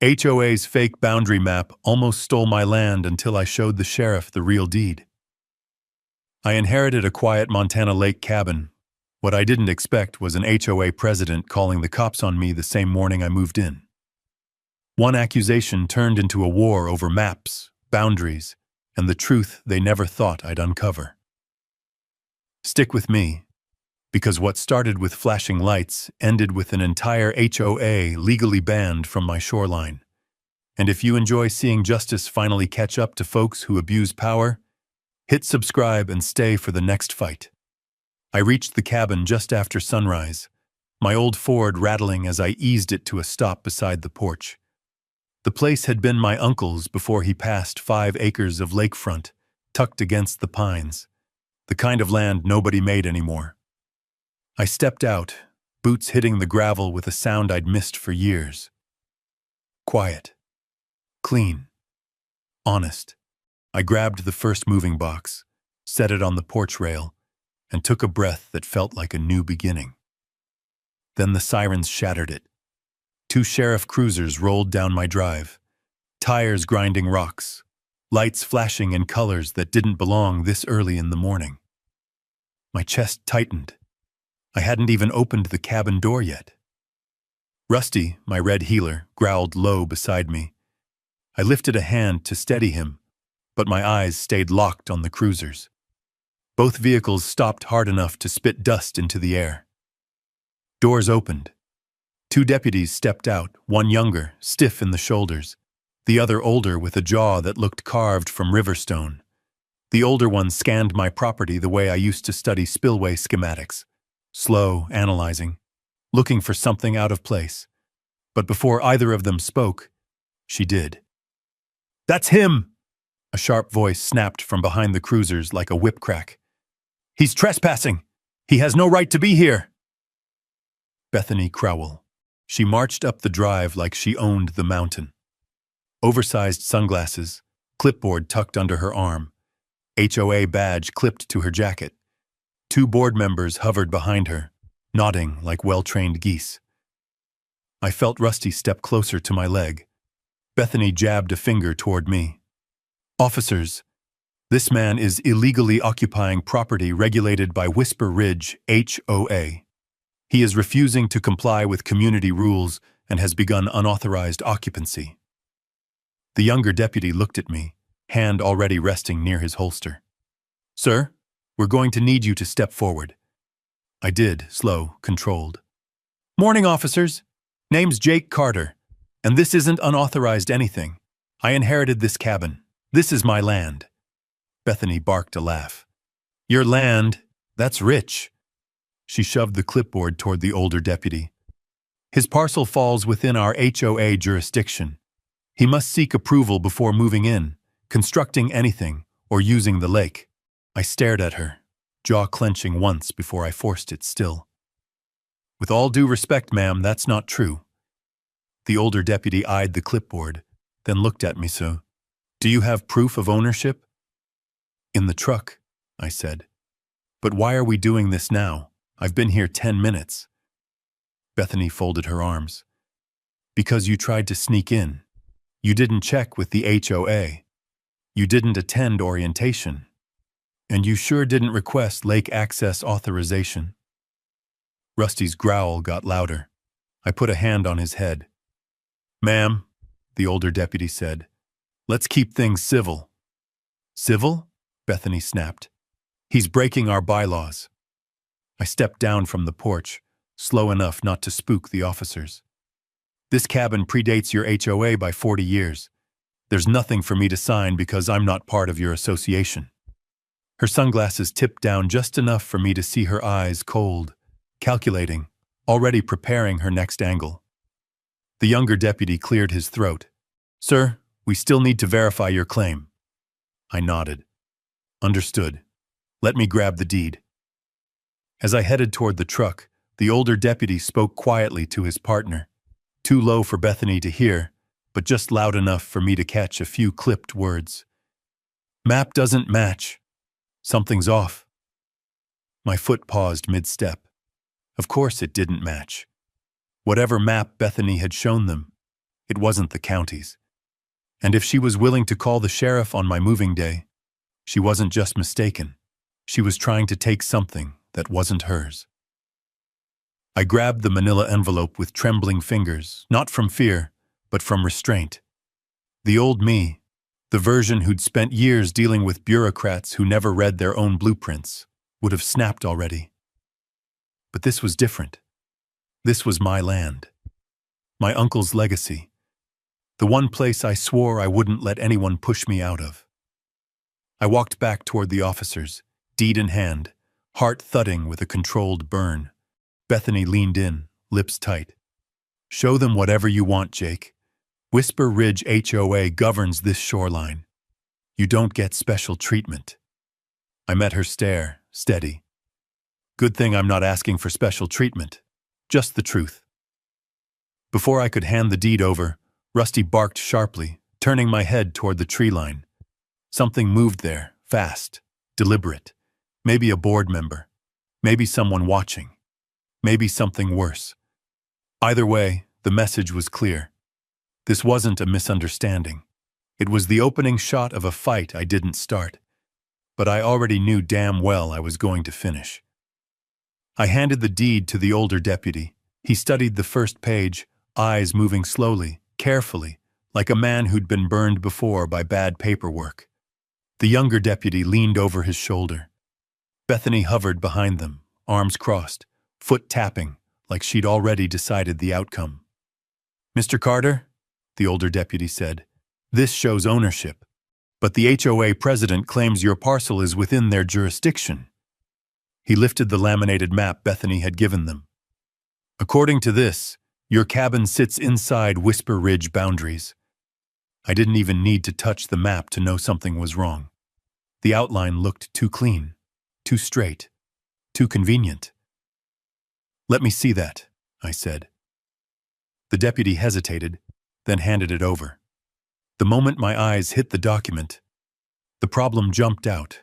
HOA's fake boundary map almost stole my land until I showed the sheriff the real deed. I inherited a quiet Montana lake cabin. What I didn't expect was an HOA president calling the cops on me the same morning I moved in. One accusation turned into a war over maps, boundaries, and the truth they never thought I'd uncover. Stick with me, because what started with flashing lights ended with an entire HOA legally banned from my shoreline. And if you enjoy seeing justice finally catch up to folks who abuse power, hit subscribe and stay for the next fight. I reached the cabin just after sunrise, my old Ford rattling as I eased it to a stop beside the porch. The place had been my uncle's before he passed 5 acres of lakefront, tucked against the pines, the kind of land nobody made anymore. I stepped out, boots hitting the gravel with a sound I'd missed for years. Quiet. Clean. Honest. I grabbed the first moving box, set it on the porch rail, and took a breath that felt like a new beginning. Then the sirens shattered it. 2 sheriff cruisers rolled down my drive, tires grinding rocks, lights flashing in colors that didn't belong this early in the morning. My chest tightened. I hadn't even opened the cabin door yet. Rusty, my red heeler, growled low beside me. I lifted a hand to steady him, but my eyes stayed locked on the cruisers. Both vehicles stopped hard enough to spit dust into the air. Doors opened. 2 deputies stepped out, one younger, stiff in the shoulders, the other older with a jaw that looked carved from riverstone. The older one scanned my property the way I used to study spillway schematics, slow, analyzing, looking for something out of place. But before either of them spoke, she did. "That's him!" A sharp voice snapped from behind the cruisers like a whip crack. "He's trespassing! He has no right to be here!" Bethany Crowell. She marched up the drive like she owned the mountain. Oversized sunglasses, clipboard tucked under her arm, HOA badge clipped to her jacket. 2 board members hovered behind her, nodding like well-trained geese. I felt Rusty step closer to my leg. Bethany jabbed a finger toward me. "Officers, this man is illegally occupying property regulated by Whisper Ridge HOA. He is refusing to comply with community rules and has begun unauthorized occupancy." The younger deputy looked at me, hand already resting near his holster. "Sir, we're going to need you to step forward." I did, slow, controlled. "Morning, officers. Name's Jake Carter, and this isn't unauthorized anything. I inherited this cabin. This is my land." Bethany barked a laugh. "Your land? That's rich." She shoved the clipboard toward the older deputy. "His parcel falls within our HOA jurisdiction. He must seek approval before moving in, constructing anything, or using the lake." I stared at her, jaw clenching once before I forced it still. "With all due respect, ma'am, that's not true." The older deputy eyed the clipboard, then looked at me. "So, do you have proof of ownership?" "In the truck," I said. "But why are we doing this now? I've been here 10 minutes. Bethany folded her arms. "Because you tried to sneak in. You didn't check with the HOA. You didn't attend orientation. And you sure didn't request lake access authorization." Rusty's growl got louder. I put a hand on his head. "Ma'am," the older deputy said, "let's keep things civil." "Civil?" Bethany snapped. "He's breaking our bylaws." I stepped down from the porch, slow enough not to spook the officers. "This cabin predates your HOA by 40 years. There's nothing for me to sign because I'm not part of your association." Her sunglasses tipped down just enough for me to see her eyes cold, calculating, already preparing her next angle. The younger deputy cleared his throat. "Sir, we still need to verify your claim." I nodded. "Understood. Let me grab the deed." As I headed toward the truck, the older deputy spoke quietly to his partner, too low for Bethany to hear, but just loud enough for me to catch a few clipped words. "Map doesn't match. Something's off." My foot paused mid-step. Of course it didn't match. Whatever map Bethany had shown them, It wasn't the county's. And if she was willing to call the sheriff on my moving day, she wasn't just mistaken. She was trying to take something that wasn't hers. I grabbed the manila envelope with trembling fingers, not from fear, but from restraint. The old me, the version who'd spent years dealing with bureaucrats who never read their own blueprints, would have snapped already. But this was different. This was my land. My uncle's legacy. The one place I swore I wouldn't let anyone push me out of. I walked back toward the officers, deed in hand, heart thudding with a controlled burn. Bethany leaned in, lips tight. Show them whatever you want, Jake. Whisper Ridge HOA governs this shoreline. You don't get special treatment. I met her stare, steady. Good thing I'm not asking for special treatment. Just the truth. Before I could hand the deed over, Rusty barked sharply, turning my head toward the tree line. Something moved there, fast, deliberate. Maybe a board member. Maybe someone watching. Maybe something worse. Either way, the message was clear. This wasn't a misunderstanding. It was the opening shot of a fight I didn't start. But I already knew damn well I was going to finish. I handed the deed to the older deputy. He studied the first page, eyes moving slowly, carefully, like a man who'd been burned before by bad paperwork. The younger deputy leaned over his shoulder. Bethany hovered behind them, arms crossed, foot tapping, like she'd already decided the outcome. Mr. Carter, the older deputy said, this shows ownership, but the HOA president claims your parcel is within their jurisdiction. He lifted the laminated map Bethany had given them. According to this, your cabin sits inside Whisper Ridge boundaries. I didn't even need to touch the map to know something was wrong. The outline looked too clean, too straight, too convenient. Let me see that, I said. The deputy hesitated, then handed it over. The moment my eyes hit the document, the problem jumped out.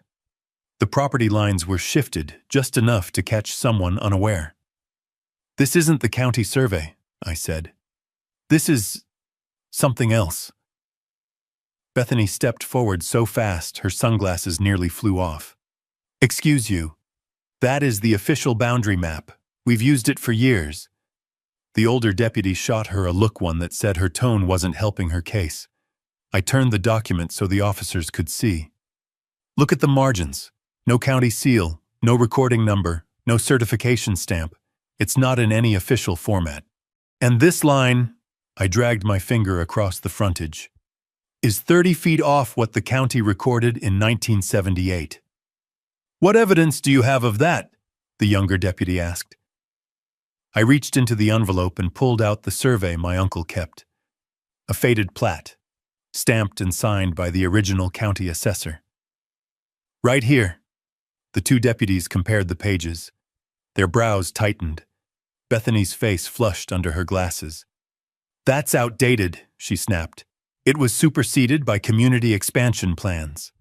The property lines were shifted just enough to catch someone unaware. This isn't the county survey, I said. This is something else. Bethany stepped forward so fast her sunglasses nearly flew off. Excuse you. That is the official boundary map. We've used it for years. The older deputy shot her a look, one that said her tone wasn't helping her case. I turned the document so the officers could see. Look at the margins. No county seal, no recording number, no certification stamp. It's not in any official format. And this line, I dragged my finger across the frontage, is 30 feet off what the county recorded in 1978. What evidence do you have of that? The younger deputy asked. I reached into the envelope and pulled out the survey my uncle kept. A faded plat, stamped and signed by the original county assessor. Right here. The two deputies compared the pages. Their brows tightened. Bethany's face flushed under her glasses. That's outdated, she snapped. It was superseded by community expansion plans.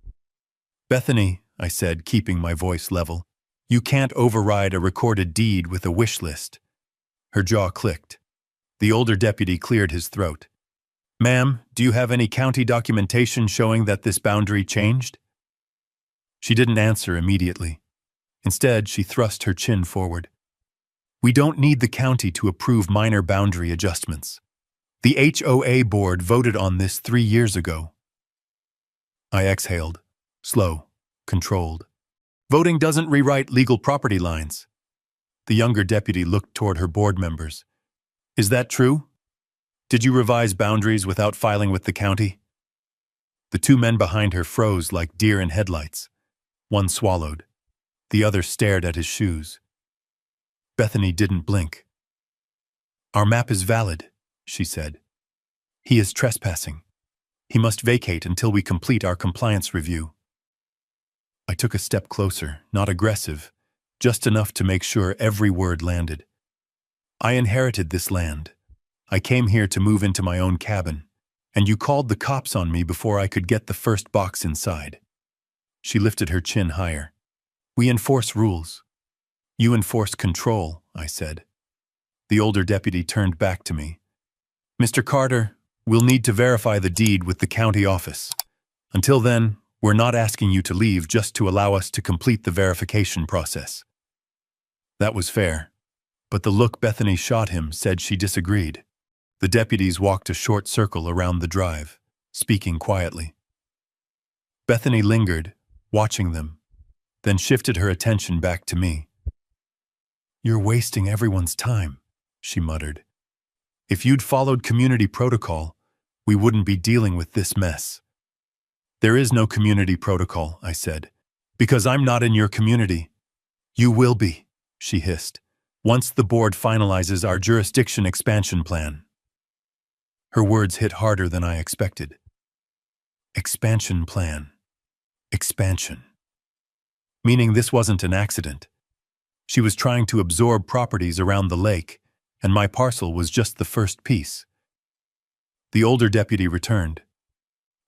Bethany, I said, keeping my voice level, you can't override a recorded deed with a wish list. Her jaw clicked. The older deputy cleared his throat. Ma'am, do you have any county documentation showing that this boundary changed? She didn't answer immediately. Instead, she thrust her chin forward. We don't need the county to approve minor boundary adjustments. The HOA board voted on this 3 years ago. I exhaled, slow, controlled. Voting doesn't rewrite legal property lines. The younger deputy looked toward her board members. Is that true? Did you revise boundaries without filing with the county? The two men behind her froze like deer in headlights. One swallowed. The other stared at his shoes. Bethany didn't blink. Our map is valid, she said. He is trespassing. He must vacate until we complete our compliance review. I took a step closer, not aggressive, just enough to make sure every word landed. I inherited this land. I came here to move into my own cabin, and you called the cops on me before I could get the first box inside. She lifted her chin higher. We enforce rules. You enforce control, I said. The older deputy turned back to me. Mr. Carter, We'll need to verify the deed with the county office. Until then, we're not asking you to leave just to allow us to complete the verification process." That was fair, but the look Bethany shot him said she disagreed. The deputies walked a short circle around the drive, speaking quietly. Bethany lingered, watching them, then shifted her attention back to me. "You're wasting everyone's time," she muttered. "If you'd followed community protocol, we wouldn't be dealing with this mess." "There is no community protocol," I said, "because I'm not in your community." "You will be," she hissed, "once the board finalizes our jurisdiction expansion plan." Her words hit harder than I expected. Expansion plan. Expansion. Meaning this wasn't an accident. She was trying to absorb properties around the lake, and my parcel was just the first piece. The older deputy returned.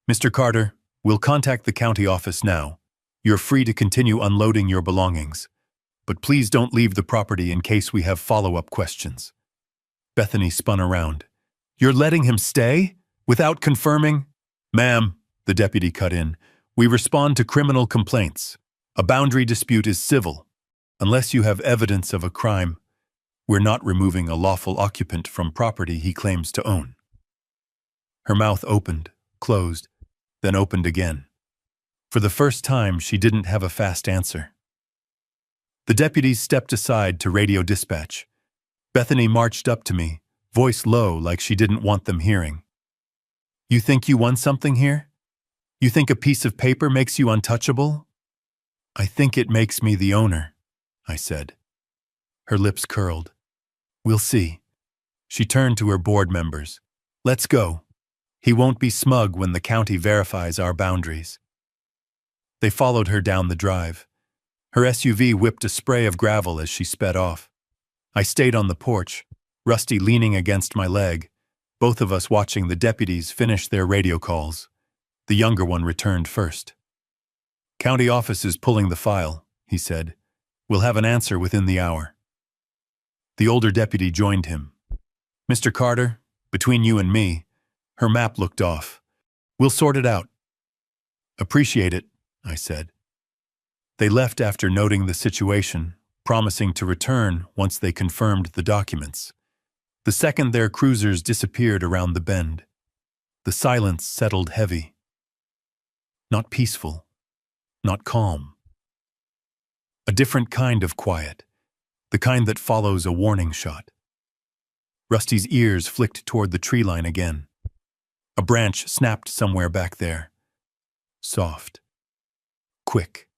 "Mr. Carter, we'll contact the county office now. You're free to continue unloading your belongings. But please don't leave the property in case we have follow-up questions." Bethany spun around. "You're letting him stay? Without confirming?" "Ma'am," the deputy cut in, "we respond to criminal complaints. A boundary dispute is civil. Unless you have evidence of a crime, we're not removing a lawful occupant from property he claims to own." Her mouth opened, closed, then opened again. For the first time, she didn't have a fast answer. The deputies stepped aside to radio dispatch. Bethany marched up to me, voice low like she didn't want them hearing. "You think you won something here? You think a piece of paper makes you untouchable?" "I think it makes me the owner," I said. Her lips curled. "We'll see." She turned to her board members. "Let's go. He won't be smug when the county verifies our boundaries." They followed her down the drive. Her SUV whipped a spray of gravel as she sped off. I stayed on the porch, Rusty leaning against my leg, both of us watching the deputies finish their radio calls. The younger one returned first. "County office is pulling the file," he said. "We'll have an answer within the hour." The older deputy joined him. "Mr. Carter, between you and me," her map looked off. "We'll sort it out." "Appreciate it," I said. They left after noting the situation, promising to return once they confirmed the documents. The second their cruisers disappeared around the bend, the silence settled heavy. Not peaceful, not calm. A different kind of quiet, the kind that follows a warning shot. Rusty's ears flicked toward the tree line again. A branch snapped somewhere back there. Soft. Quick.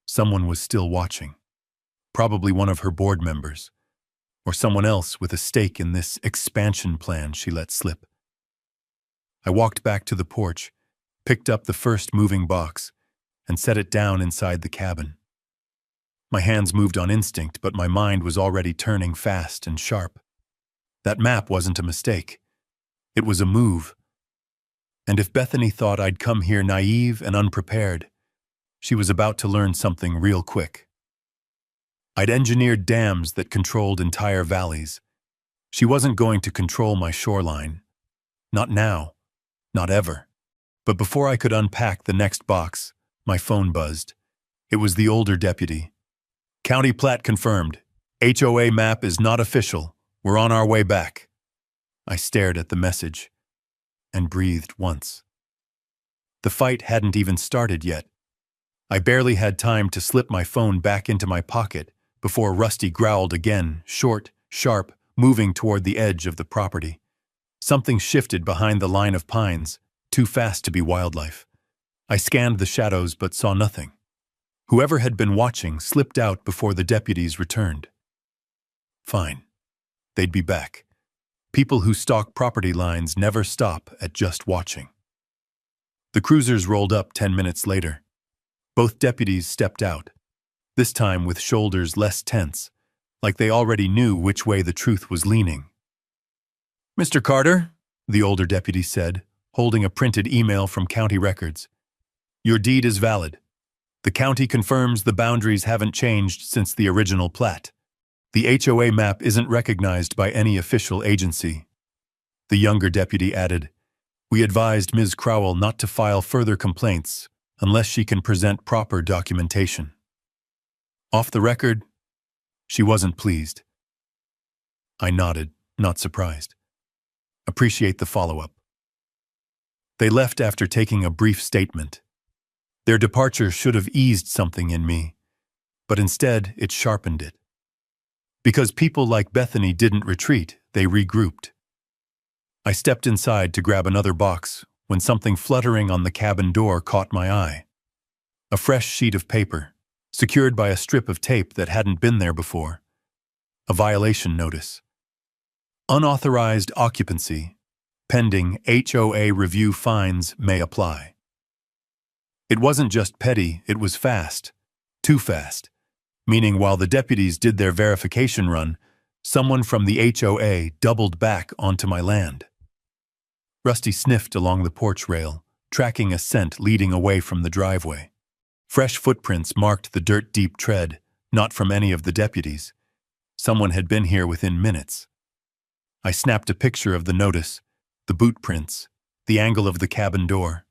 Someone was still watching. Probably one of her board members. Or someone else with a stake in this expansion plan she let slip. I walked back to the porch, picked up the first moving box, and set it down inside the cabin. My hands moved on instinct, but my mind was already turning fast and sharp. That map wasn't a mistake. It was a move. And if Bethany thought I'd come here naive and unprepared, she was about to learn something real quick. I'd engineered dams that controlled entire valleys. She wasn't going to control my shoreline. Not now. Not ever. But before I could unpack the next box, my phone buzzed. It was the older deputy. "County plat confirmed. HOA map is not official. We're on our way back." I stared at the message and breathed once. The fight hadn't even started yet. I barely had time to slip my phone back into my pocket before Rusty growled again, short, sharp, moving toward the edge of the property. Something shifted behind the line of pines, too fast to be wildlife. I scanned the shadows but saw nothing. Whoever had been watching slipped out before the deputies returned. Fine. They'd be back. People who stalk property lines never stop at just watching. The cruisers rolled up 10 minutes later. Both deputies stepped out, this time with shoulders less tense, like they already knew which way the truth was leaning. "Mr. Carter," the older deputy said, holding a printed email from county records, "your deed is valid. The county confirms the boundaries haven't changed since the original plat. The HOA map isn't recognized by any official agency." The younger deputy added, "We advised Ms. Crowell not to file further complaints unless she can present proper documentation." Off the record, she wasn't pleased. I nodded, not surprised. "Appreciate the follow-up." They left after taking a brief statement. Their departure should have eased something in me, but instead it sharpened it. Because people like Bethany didn't retreat, they regrouped. I stepped inside to grab another box when something fluttering on the cabin door caught my eye. A fresh sheet of paper, secured by a strip of tape that hadn't been there before. A violation notice. Unauthorized occupancy. Pending HOA review, fines may apply. It wasn't just petty, it was fast. Too fast. Meaning while the deputies did their verification run, someone from the HOA doubled back onto my land. Rusty sniffed along the porch rail, tracking a scent leading away from the driveway. Fresh footprints marked the dirt-deep tread, not from any of the deputies. Someone had been here within minutes. I snapped a picture of the notice, the boot prints, the angle of the cabin door.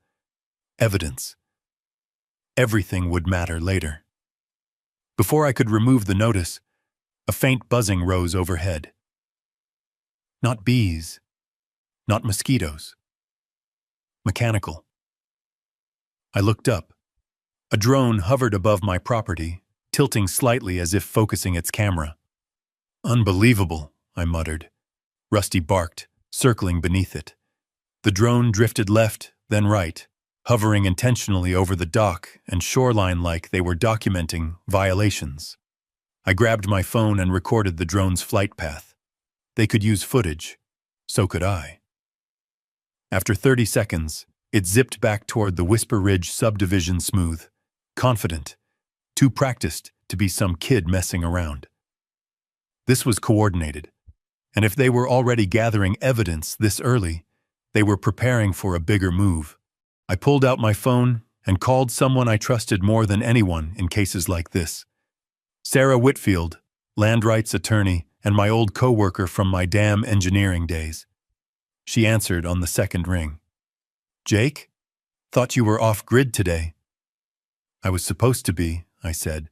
Evidence. Everything would matter later. Before I could remove the notice, a faint buzzing rose overhead. Not bees, not mosquitoes. Mechanical. I looked up. A drone hovered above my property, tilting slightly as if focusing its camera. "Unbelievable," I muttered. Rusty barked, circling beneath it. The drone drifted left, then right, hovering intentionally over the dock and shoreline like they were documenting violations. I grabbed my phone and recorded the drone's flight path. They could use footage. So could I. After 30 seconds, it zipped back toward the Whisper Ridge subdivision smooth, confident, too practiced to be some kid messing around. This was coordinated, and if they were already gathering evidence this early, they were preparing for a bigger move. I pulled out my phone and called someone I trusted more than anyone in cases like this. Sarah Whitfield, land rights attorney and my old co-worker from my dam engineering days. She answered on the second ring. "Jake? Thought you were off-grid today." "I was supposed to be," I said.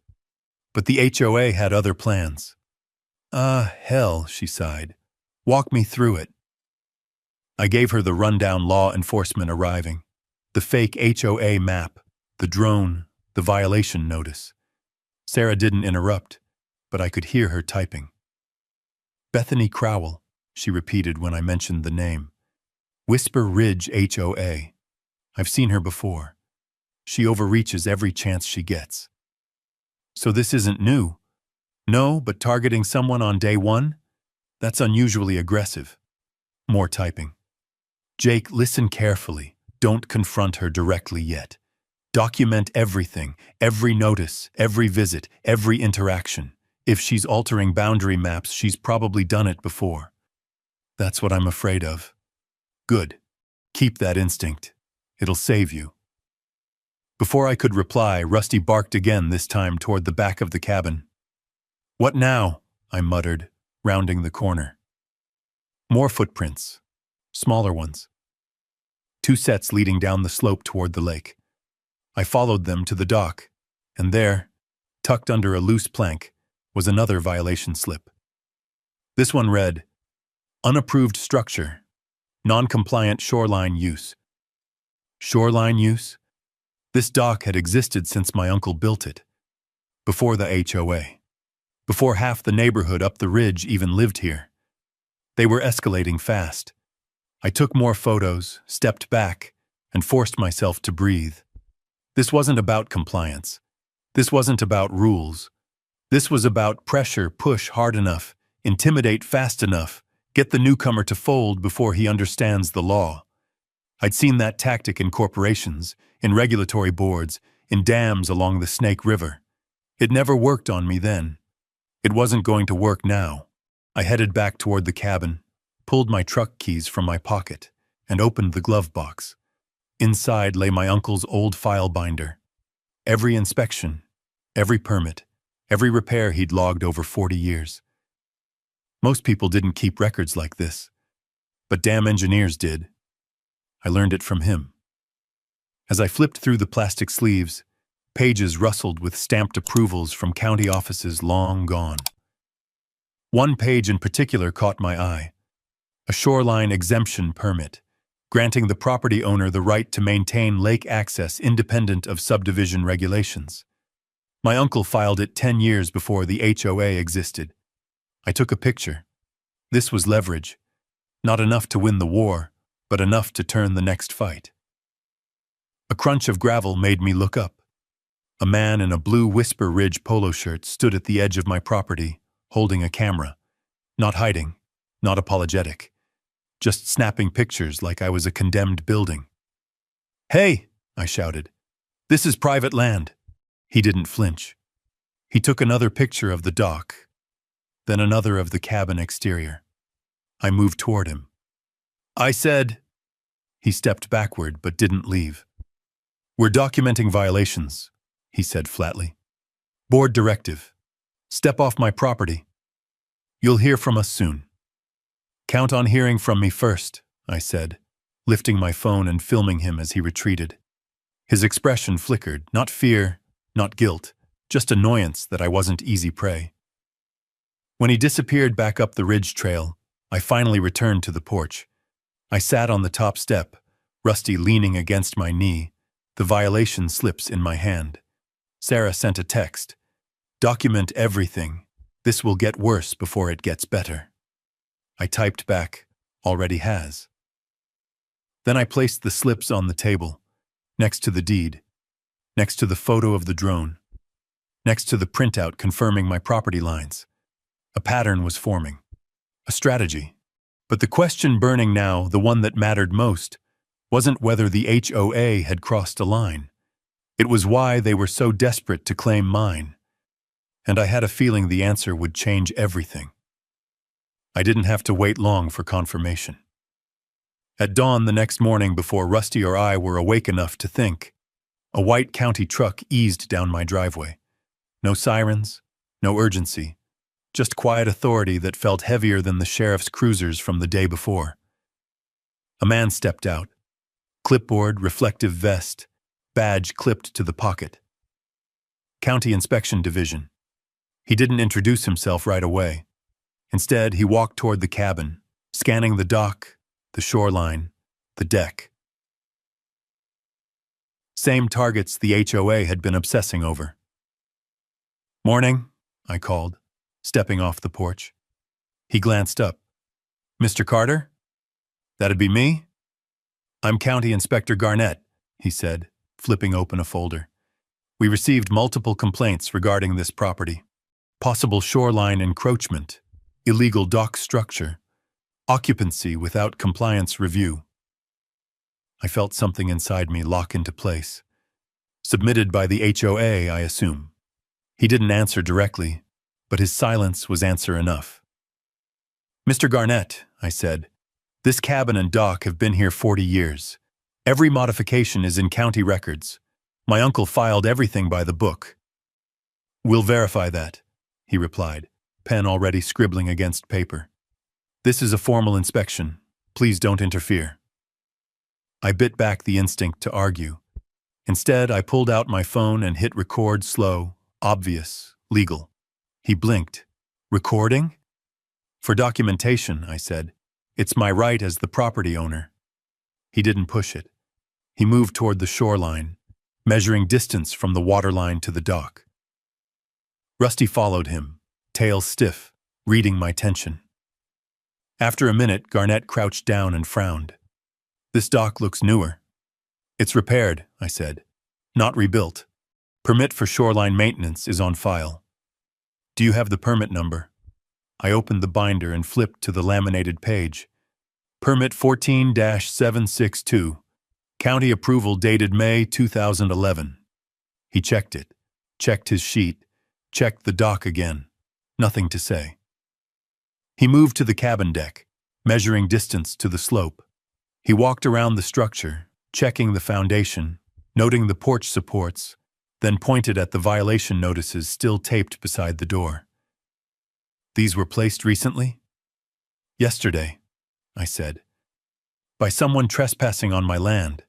"But the HOA had other plans." "Ah, hell," she sighed. "Walk me through it." I gave her the rundown law enforcement arriving. The fake HOA map, the drone, the violation notice. Sarah didn't interrupt, but I could hear her typing. "Bethany Crowell," she repeated when I mentioned the name. "Whisper Ridge HOA. I've seen her before. She overreaches every chance she gets." "So this isn't new?" "No, but targeting someone on day one? That's unusually aggressive." More typing. "Jake, listen carefully. Don't confront her directly yet. Document everything, every notice, every visit, every interaction. If she's altering boundary maps, she's probably done it before." "That's what I'm afraid of." "Good. Keep that instinct. It'll save you." Before I could reply, Rusty barked again, this time toward the back of the cabin. "What now?" I muttered, rounding the corner. More footprints. Smaller ones. 2 sets leading down the slope toward the lake. I followed them to the dock, and there, tucked under a loose plank, was another violation slip. This one read, "Unapproved structure. Non-compliant shoreline use." Shoreline use? This dock had existed since my uncle built it. Before the HOA. Before half the neighborhood up the ridge even lived here. They were escalating fast. I took more photos, stepped back, and forced myself to breathe. This wasn't about compliance. This wasn't about rules. This was about pressure, push hard enough, intimidate fast enough, get the newcomer to fold before he understands the law. I'd seen that tactic in corporations, in regulatory boards, in dams along the Snake River. It never worked on me then. It wasn't going to work now. I headed back toward the cabin, pulled my truck keys from my pocket, and opened the glove box. Inside lay my uncle's old file binder. Every inspection, every permit, every repair he'd logged over 40 years. Most people didn't keep records like this. But damn engineers did. I learned it from him. As I flipped through the plastic sleeves, pages rustled with stamped approvals from county offices long gone. One page in particular caught my eye. A shoreline exemption permit, granting the property owner the right to maintain lake access independent of subdivision regulations. My uncle filed it 10 years before the HOA existed. I took a picture. This was leverage. Not enough to win the war, but enough to turn the next fight. A crunch of gravel made me look up. A man in a blue Whisper Ridge polo shirt stood at the edge of my property, holding a camera. Not hiding, not apologetic. Just snapping pictures like I was a condemned building. "Hey!" I shouted. "This is private land." He didn't flinch. He took another picture of the dock, then another of the cabin exterior. I moved toward him. I said... He stepped backward but didn't leave. "We're documenting violations," he said flatly. "Board directive. Step off my property. You'll hear from us soon." "Count on hearing from me first," I said, lifting my phone and filming him as he retreated. His expression flickered, not fear, not guilt, just annoyance that I wasn't easy prey. When he disappeared back up the ridge trail, I finally returned to the porch. I sat on the top step, Rusty leaning against my knee, the violation slips in my hand. Sarah sent a text. "Document everything. This will get worse before it gets better." I typed back, "Already has." Then I placed the slips on the table, next to the deed, next to the photo of the drone, next to the printout confirming my property lines. A pattern was forming, a strategy. But the question burning now, the one that mattered most, wasn't whether the HOA had crossed a line. It was why they were so desperate to claim mine. And I had a feeling the answer would change everything. I didn't have to wait long for confirmation. At dawn the next morning, before Rusty or I were awake enough to think, a white county truck eased down my driveway. No sirens, no urgency, just quiet authority that felt heavier than the sheriff's cruisers from the day before. A man stepped out. Clipboard, reflective vest, badge clipped to the pocket. County Inspection Division. He didn't introduce himself right away. Instead, he walked toward the cabin, scanning the dock, the shoreline, the deck. Same targets the HOA had been obsessing over. "Morning," I called, stepping off the porch. He glanced up. "Mr. Carter?" "That'd be me?" "I'm County Inspector Garnett," he said, flipping open a folder. "We received multiple complaints regarding this property. Possible shoreline encroachment, illegal dock structure, occupancy without compliance review." I felt something inside me lock into place. Submitted by the HOA, I assume. He didn't answer directly, but his silence was answer enough. "Mr. Garnett," I said, "this cabin and dock have been here 40 years. Every modification is in county records. My uncle filed everything by the book." "We'll verify that," he replied, pen already scribbling against paper. "This is a formal inspection. Please don't interfere." I bit back the instinct to argue. Instead, I pulled out my phone and hit record slow, obvious, legal. He blinked. "Recording?" "For documentation," I said. "It's my right as the property owner." He didn't push it. He moved toward the shoreline, measuring distance from the waterline to the dock. Rusty followed him, tail stiff, reading my tension. After a minute, Garnett crouched down and frowned. "This dock looks newer." "It's repaired," I said. "Not rebuilt. Permit for shoreline maintenance is on file." "Do you have the permit number?" I opened the binder and flipped to the laminated page. "Permit 14-762. County approval dated May 2011. He checked it, checked his sheet, checked the dock again. Nothing to say. He moved to the cabin deck, measuring distance to the slope. He walked around the structure, checking the foundation, noting the porch supports, then pointed at the violation notices still taped beside the door. "These were placed recently?" "Yesterday," I said, by someone trespassing on my land.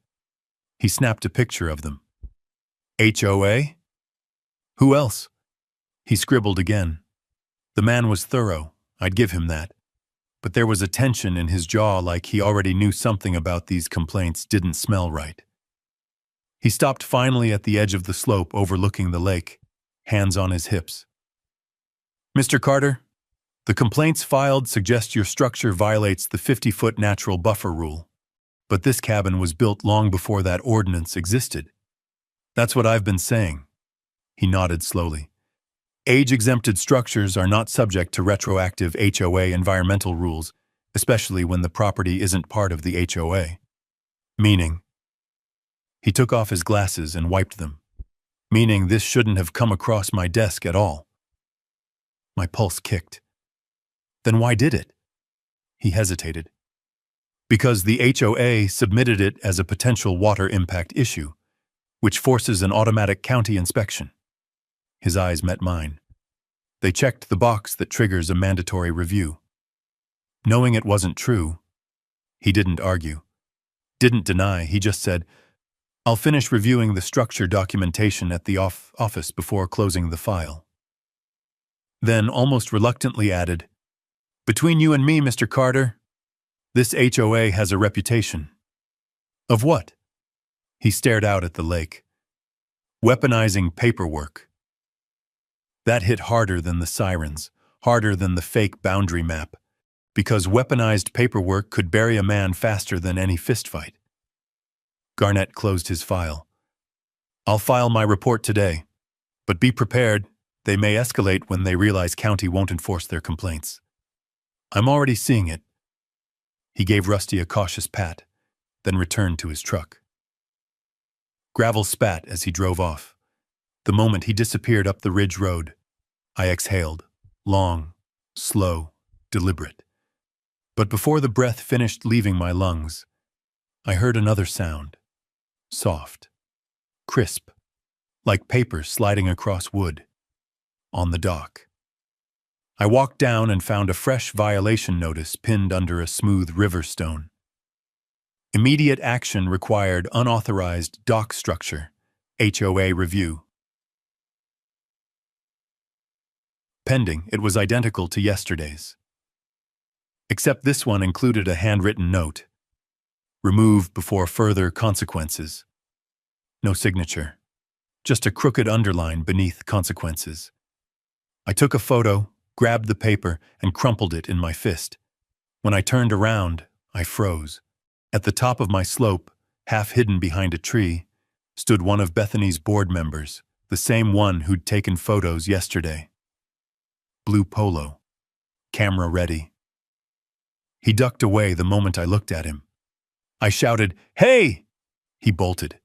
He snapped a picture of them. HOA? Who else? He scribbled again. The man was thorough, I'd give him that. But there was a tension in his jaw, like he already knew something about these complaints didn't smell right. He stopped finally at the edge of the slope overlooking the lake, hands on his hips. Mr. Carter, the complaints filed suggest your structure violates the 50-foot natural buffer rule. But this cabin was built long before that ordinance existed. That's what I've been saying. He nodded slowly. Age-exempted structures are not subject to retroactive HOA environmental rules, especially when the property isn't part of the HOA. Meaning? He took off his glasses and wiped them. Meaning this shouldn't have come across my desk at all. My pulse kicked. Then why did it? He hesitated. Because the HOA submitted it as a potential water impact issue, which forces an automatic county inspection. His eyes met mine. They checked the box that triggers a mandatory review. Knowing it wasn't true, he didn't argue. Didn't deny, he just said, I'll finish reviewing the structure documentation at the office before closing the file. Then, almost reluctantly added, Between you and me, Mr. Carter, this HOA has a reputation. Of what? He stared out at the lake. Weaponizing paperwork. That hit harder than the sirens, harder than the fake boundary map, because weaponized paperwork could bury a man faster than any fistfight. Garnett closed his file. I'll file my report today, but be prepared, they may escalate when they realize county won't enforce their complaints. I'm already seeing it. He gave Rusty a cautious pat, then returned to his truck. Gravel spat as he drove off. The moment he disappeared up the ridge road, I exhaled, long, slow, deliberate. But before the breath finished leaving my lungs, I heard another sound. Soft, crisp, like paper sliding across wood, on the dock. I walked down and found a fresh violation notice pinned under a smooth river stone. Immediate action required unauthorized dock structure, HOA review. Pending, it was identical to yesterday's. Except this one included a handwritten note. Remove before further consequences. No signature. Just a crooked underline beneath consequences. I took a photo, grabbed the paper, and crumpled it in my fist. When I turned around, I froze. At the top of my slope, half hidden behind a tree, stood one of Bethany's board members, the same one who'd taken photos yesterday. Blue polo. Camera ready. He ducked away the moment I looked at him. I shouted, "Hey!" He bolted.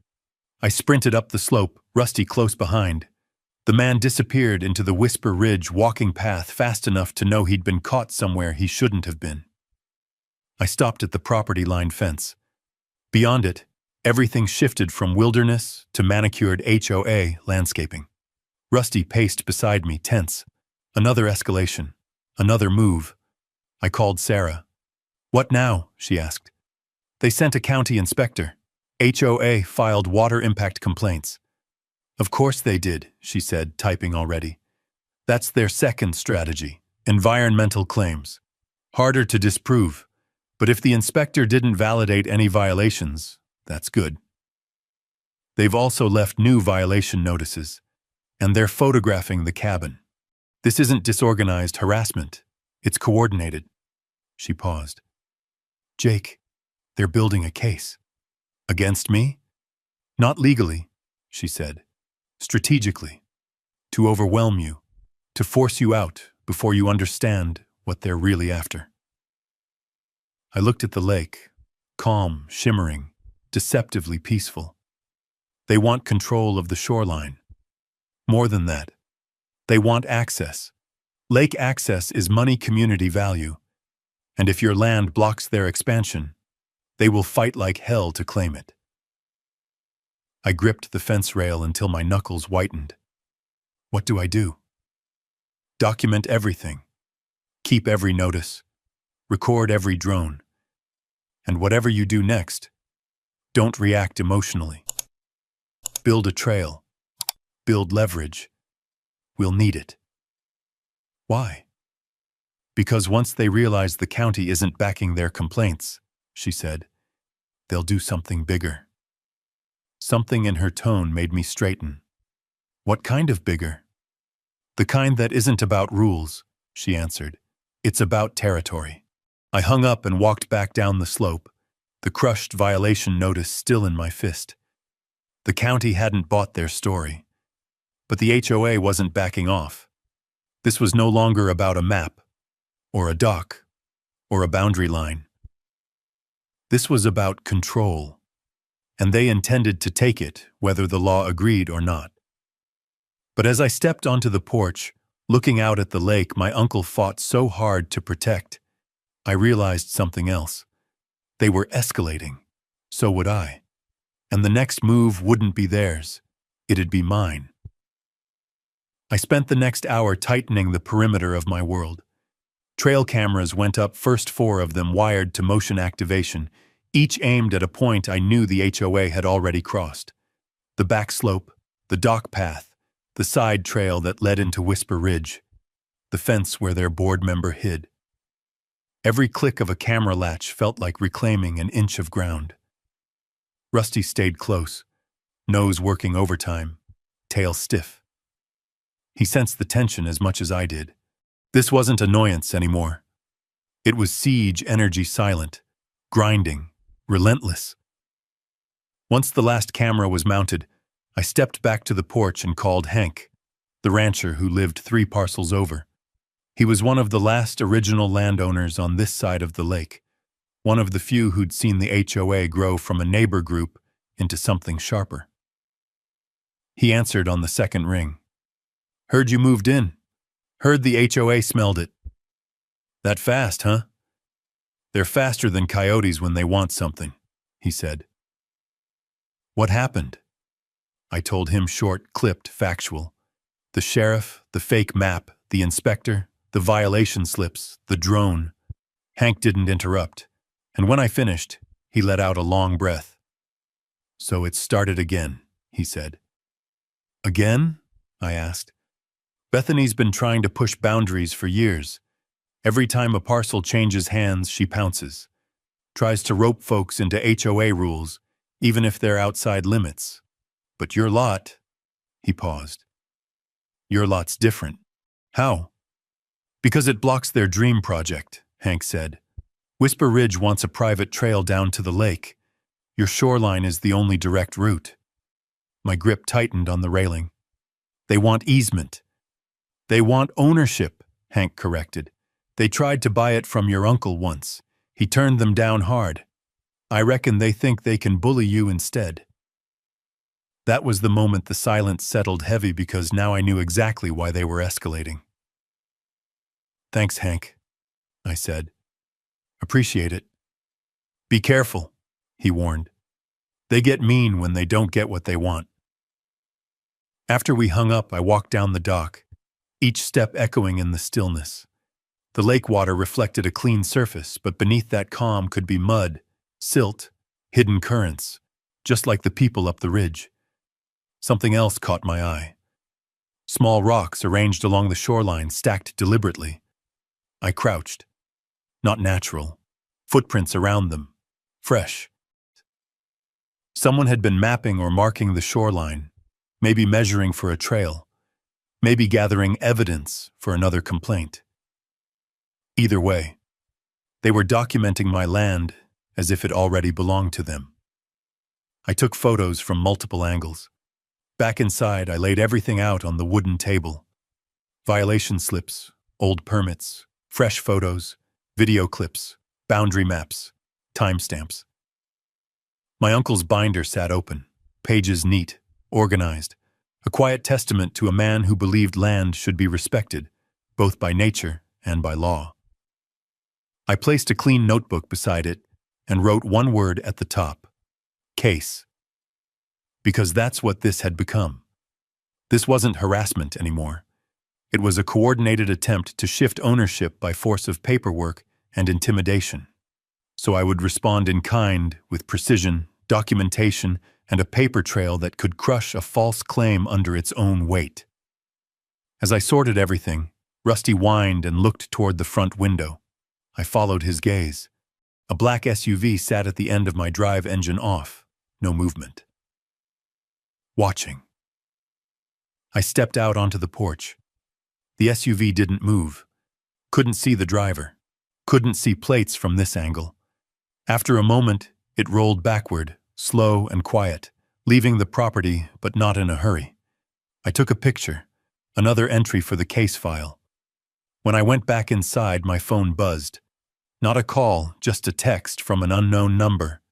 I sprinted up the slope, Rusty close behind. The man disappeared into the Whisper Ridge walking path fast enough to know he'd been caught somewhere he shouldn't have been. I stopped at the property line fence. Beyond it, everything shifted from wilderness to manicured HOA landscaping. Rusty paced beside me, tense. Another escalation. Another move. I called Sarah. "What now?" she asked. "They sent a county inspector. HOA filed water impact complaints." "Of course they did," she said, typing already. "That's their second strategy, environmental claims. Harder to disprove, but if the inspector didn't validate any violations, that's good. They've also left new violation notices, and they're photographing the cabin. This isn't disorganized harassment, it's coordinated." She paused. "Jake, they're building a case." "Against me?" "Not legally," she said. "Strategically. To overwhelm you. To force you out before you understand what they're really after." I looked at the lake, calm, shimmering, deceptively peaceful. They want control of the shoreline. More than that, they want access. Lake access is money community value, and if your land blocks their expansion, they will fight like hell to claim it. I gripped the fence rail until my knuckles whitened. What do I do? Document everything. Keep every notice. Record every drone. And whatever you do next, don't react emotionally. Build a trail. Build leverage. We'll need it. Why? Because once they realize the county isn't backing their complaints, she said, they'll do something bigger. Something in her tone made me straighten. What kind of bigger? The kind that isn't about rules, she answered. It's about territory. I hung up and walked back down the slope, the crushed violation notice still in my fist. The county hadn't bought their story, but the HOA wasn't backing off. This was no longer about a map, or a dock, or a boundary line. This was about control, and they intended to take it, whether the law agreed or not. But as I stepped onto the porch, looking out at the lake my uncle fought so hard to protect, I realized something else. They were escalating. So would I. And the next move wouldn't be theirs. It'd be mine. I spent the next hour tightening the perimeter of my world. Trail cameras went up, first 4 of them wired to motion activation, each aimed at a point I knew the HOA had already crossed. The back slope, the dock path, the side trail that led into Whisper Ridge, the fence where their board member hid. Every click of a camera latch felt like reclaiming an inch of ground. Rusty stayed close, nose working overtime, tail stiff. He sensed the tension as much as I did. This wasn't annoyance anymore. It was siege energy, silent, grinding, relentless. Once the last camera was mounted, I stepped back to the porch and called Hank, the rancher who lived 3 parcels over. He was one of the last original landowners on this side of the lake, one of the few who'd seen the HOA grow from a neighbor group into something sharper. He answered on the second ring. "Heard you moved in. Heard the HOA smelled it." "That fast, huh?" "They're faster than coyotes when they want something," he said. "What happened?" I told him, short, clipped, factual. The sheriff, the fake map, the inspector, the violation slips, the drone. Hank didn't interrupt, and when I finished, he let out a long breath. "So it started again," he said. "Again?" I asked. "Bethany's been trying to push boundaries for years. Every time a parcel changes hands, she pounces. Tries to rope folks into HOA rules, even if they're outside limits. But your lot..." He paused. "Your lot's different." "How?" "Because it blocks their dream project," Hank said. "Whisper Ridge wants a private trail down to the lake. Your shoreline is the only direct route." My grip tightened on the railing. "They want easement." "They want ownership," Hank corrected. "They tried to buy it from your uncle once. He turned them down hard. I reckon they think they can bully you instead." That was the moment the silence settled heavy, because now I knew exactly why they were escalating. "Thanks, Hank," I said. "Appreciate it." "Be careful," he warned. "They get mean when they don't get what they want." After we hung up, I walked down the dock, each step echoing in the stillness. The lake water reflected a clean surface, but beneath that calm could be mud, silt, hidden currents, just like the people up the ridge. Something else caught my eye. Small rocks arranged along the shoreline, stacked deliberately. I crouched. Not natural. Footprints around them. Fresh. Someone had been mapping or marking the shoreline, maybe measuring for a trail, maybe gathering evidence for another complaint. Either way, they were documenting my land as if it already belonged to them. I took photos from multiple angles. Back inside, I laid everything out on the wooden table. Violation slips, old permits, fresh photos, video clips, boundary maps, timestamps. My uncle's binder sat open, pages neat, organized, a quiet testament to a man who believed land should be respected, both by nature and by law. I placed a clean notebook beside it and wrote one word at the top: case. Because that's what this had become. This wasn't harassment anymore. It was a coordinated attempt to shift ownership by force of paperwork and intimidation. so I would respond in kind, with precision, documentation, and a paper trail that could crush a false claim under its own weight. As I sorted everything, Rusty whined and looked toward the front window. I followed his gaze. A black SUV sat at the end of my drive engine off, no movement. Watching. I stepped out onto the porch. The SUV didn't move. Couldn't see the driver. Couldn't see plates from this angle. After a moment, it rolled backward, slow and quiet, leaving the property but not in a hurry. I took a picture, another entry for the case file. When I went back inside, my phone buzzed. Not a call, just a text from an unknown number.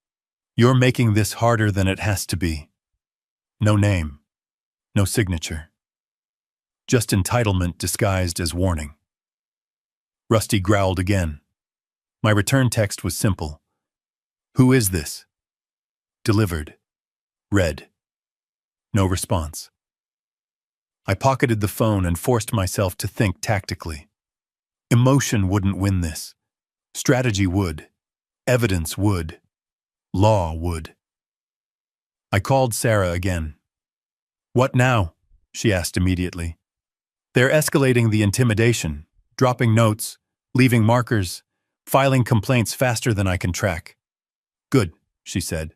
"You're making this harder than it has to be." No name. No signature. Just entitlement disguised as warning. Rusty growled again. My return text was simple. "Who is this?" Delivered. Read. No response. I pocketed the phone and forced myself to think tactically. Emotion wouldn't win this. Strategy would. Evidence would. Law would. I called Sarah again. "What now?" she asked immediately. "They're escalating the intimidation, dropping notes, leaving markers, filing complaints faster than I can track." "Good," she said.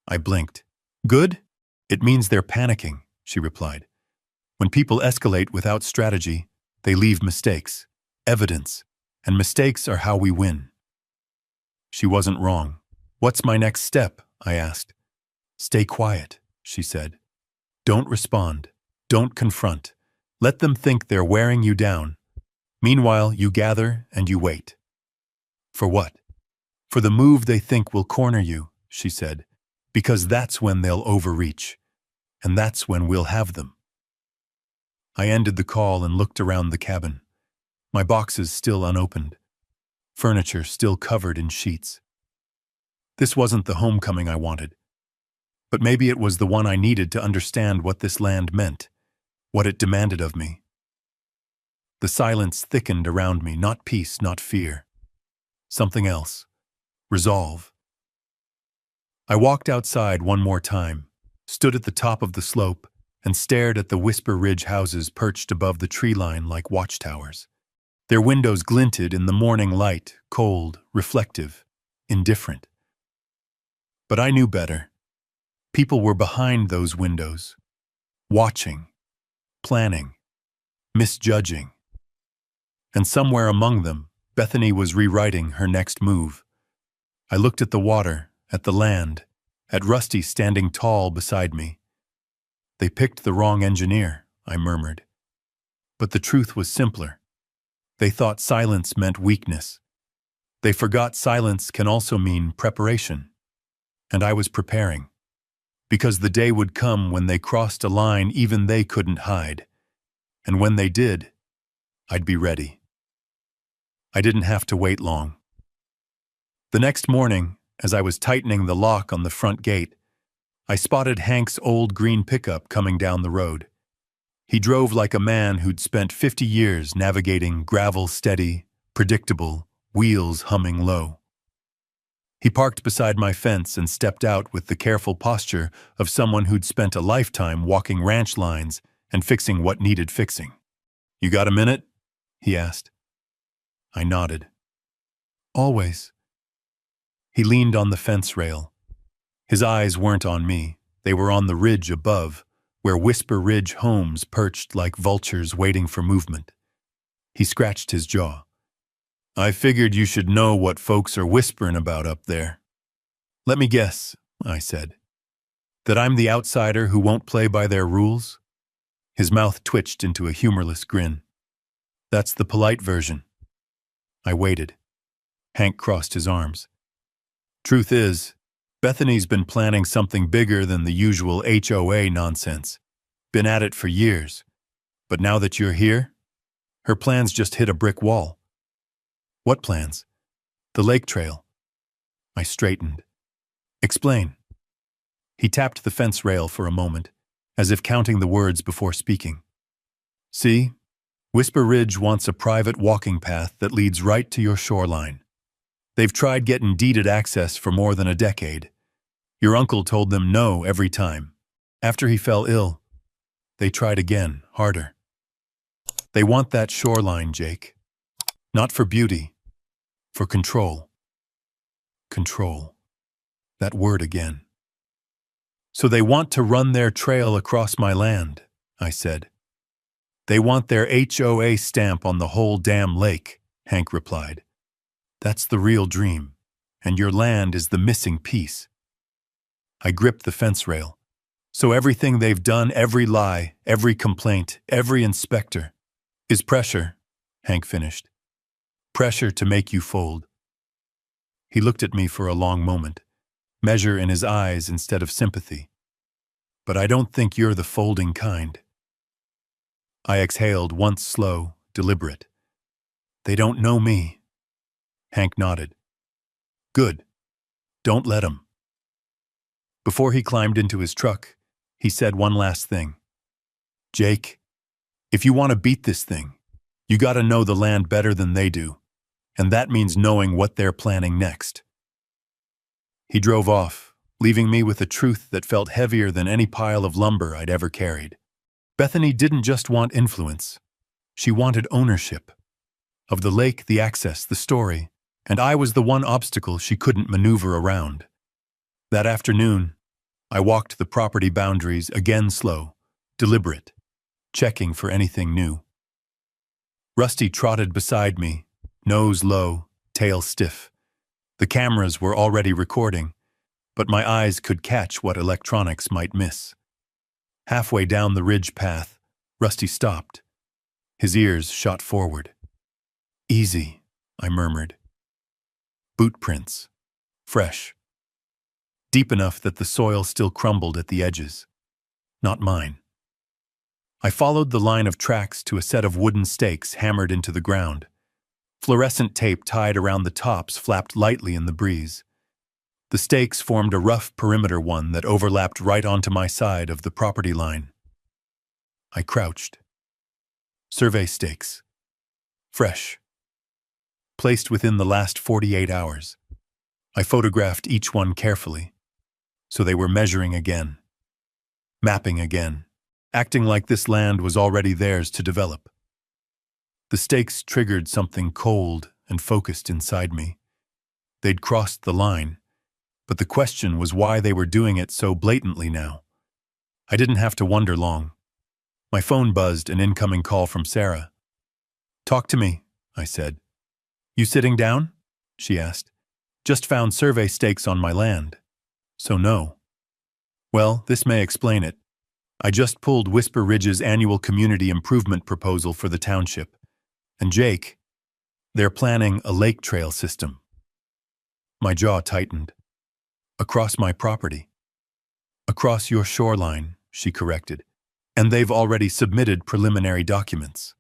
I blinked. "Good? It means they're panicking," she replied. "When people escalate without strategy, they leave mistakes, evidence, and mistakes are how we win." She wasn't wrong. "What's my next step?" I asked. "Stay quiet," she said. "Don't respond. Don't confront. Let them think they're wearing you down. Meanwhile, you gather and you wait." "For what?" "For the move they think will corner you," she said, "because that's when they'll overreach. And that's when we'll have them." I ended the call and looked around the cabin. My boxes still unopened. Furniture still covered in sheets. This wasn't the homecoming I wanted. But maybe it was the one I needed to understand what this land meant, what it demanded of me. The silence thickened around me, not peace, not fear. Something else. Resolve. I walked outside one more time, stood at the top of the slope, and stared at the Whisper Ridge houses perched above the tree line like watchtowers. Their windows glinted in the morning light, cold, reflective, indifferent. But I knew better. People were behind those windows, watching, planning, misjudging. And somewhere among them, Bethany was rewriting her next move. I looked at the water, at the land, at Rusty standing tall beside me. "They picked the wrong engineer," I murmured. But the truth was simpler. They thought silence meant weakness. They forgot silence can also mean preparation. And I was preparing. Because the day would come when they crossed a line even they couldn't hide. And when they did, I'd be ready. I didn't have to wait long. The next morning, as I was tightening the lock on the front gate, I spotted Hank's old green pickup coming down the road. He drove like a man who'd spent 50 years navigating gravel steady, predictable, wheels humming low. He parked beside my fence and stepped out with the careful posture of someone who'd spent a lifetime walking ranch lines and fixing what needed fixing. "You got a minute?" he asked. I nodded. "Always." He leaned on the fence rail. His eyes weren't on me. They were on the ridge above, where Whisper Ridge homes perched like vultures waiting for movement. He scratched his jaw. "I figured you should know what folks are whispering about up there." "Let me guess," I said. "That I'm the outsider who won't play by their rules?" His mouth twitched into a humorless grin. "That's the polite version." I waited. Hank crossed his arms. "Truth is, Bethany's been planning something bigger than the usual HOA nonsense. Been at it for years. But now that you're here, her plans just hit a brick wall." "What plans?" "The lake trail." I straightened. "Explain." He tapped the fence rail for a moment, as if counting the words before speaking. "See, Whisper Ridge wants a private walking path that leads right to your shoreline. They've tried getting deeded access for more than a decade. Your uncle told them no every time. After he fell ill, they tried again, harder. They want that shoreline, Jake. Not for beauty, for control. Control. That word again. So they want to run their trail across my land, I said. They want their HOA stamp on the whole damn lake, Hank replied. That's the real dream, and your land is the missing piece. I gripped the fence rail. So everything they've done, every lie, every complaint, every inspector, is pressure, Hank finished. Pressure to make you fold. He looked at me for a long moment, measure in his eyes instead of sympathy. But I don't think you're the folding kind. I exhaled once slow, deliberate. They don't know me. Hank nodded. Good. Don't let 'em. Before he climbed into his truck, he said one last thing. Jake, if you want to beat this thing, you gotta know the land better than they do, and that means knowing what they're planning next. He drove off, leaving me with a truth that felt heavier than any pile of lumber I'd ever carried. Bethany didn't just want influence. She wanted ownership. Of the lake, the access, the story, and I was the one obstacle she couldn't maneuver around. That afternoon, I walked the property boundaries again slow, deliberate, checking for anything new. Rusty trotted beside me, nose low, tail stiff. The cameras were already recording, but my eyes could catch what electronics might miss. Halfway down the ridge path, Rusty stopped. His ears shot forward. Easy, I murmured. Boot prints. Fresh. Deep enough that the soil still crumbled at the edges. Not mine. I followed the line of tracks to a set of wooden stakes hammered into the ground. Fluorescent tape tied around the tops flapped lightly in the breeze. The stakes formed a rough perimeter one that overlapped right onto my side of the property line. I crouched. Survey stakes. Fresh. Placed within the last 48 hours. I photographed each one carefully. So they were measuring again. Mapping again. Acting like this land was already theirs to develop. The stakes triggered something cold and focused inside me. They'd crossed the line, but the question was why they were doing it so blatantly now. I didn't have to wonder long. My phone buzzed an incoming call from Sarah. Talk to me, I said. You sitting down? She asked. Just found survey stakes on my land. So no. Well, this may explain it. I just pulled Whisper Ridge's annual community improvement proposal for the township. And Jake, they're planning a lake trail system. My jaw tightened. Across my property. Across your shoreline, she corrected. And they've already submitted preliminary documents.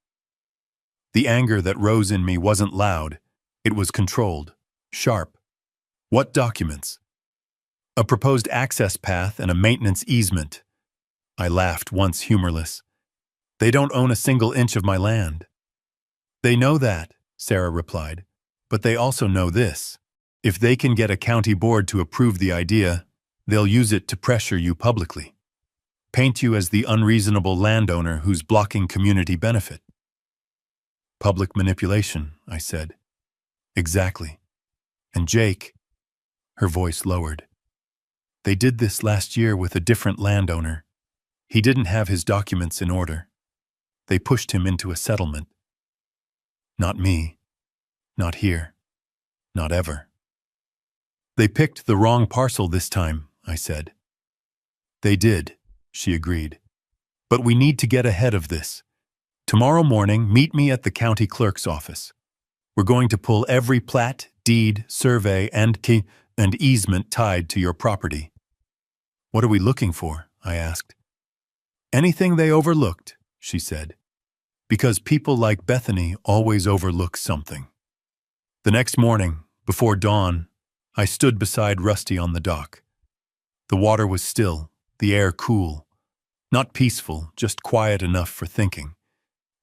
The anger that rose in me wasn't loud. It was controlled, sharp. What documents? A proposed access path and a maintenance easement. I laughed, once humorless. They don't own a single inch of my land. They know that, Sarah replied, but they also know this. If they can get a county board to approve the idea, they'll use it to pressure you publicly. Paint you as the unreasonable landowner who's blocking community benefit. Public manipulation, I said. Exactly. And Jake, her voice lowered. They did this last year with a different landowner. He didn't have his documents in order. They pushed him into a settlement. Not me. Not here. Not ever. They picked the wrong parcel this time, I said. They did, she agreed. But we need to get ahead of this. Tomorrow morning, meet me at the county clerk's office. We're going to pull every plat, deed, survey, and easement tied to your property. What are we looking for? I asked. Anything they overlooked, she said. Because people like Bethany always overlook something. The next morning, before dawn, I stood beside Rusty on the dock. The water was still, the air cool. Not peaceful, just quiet enough for thinking.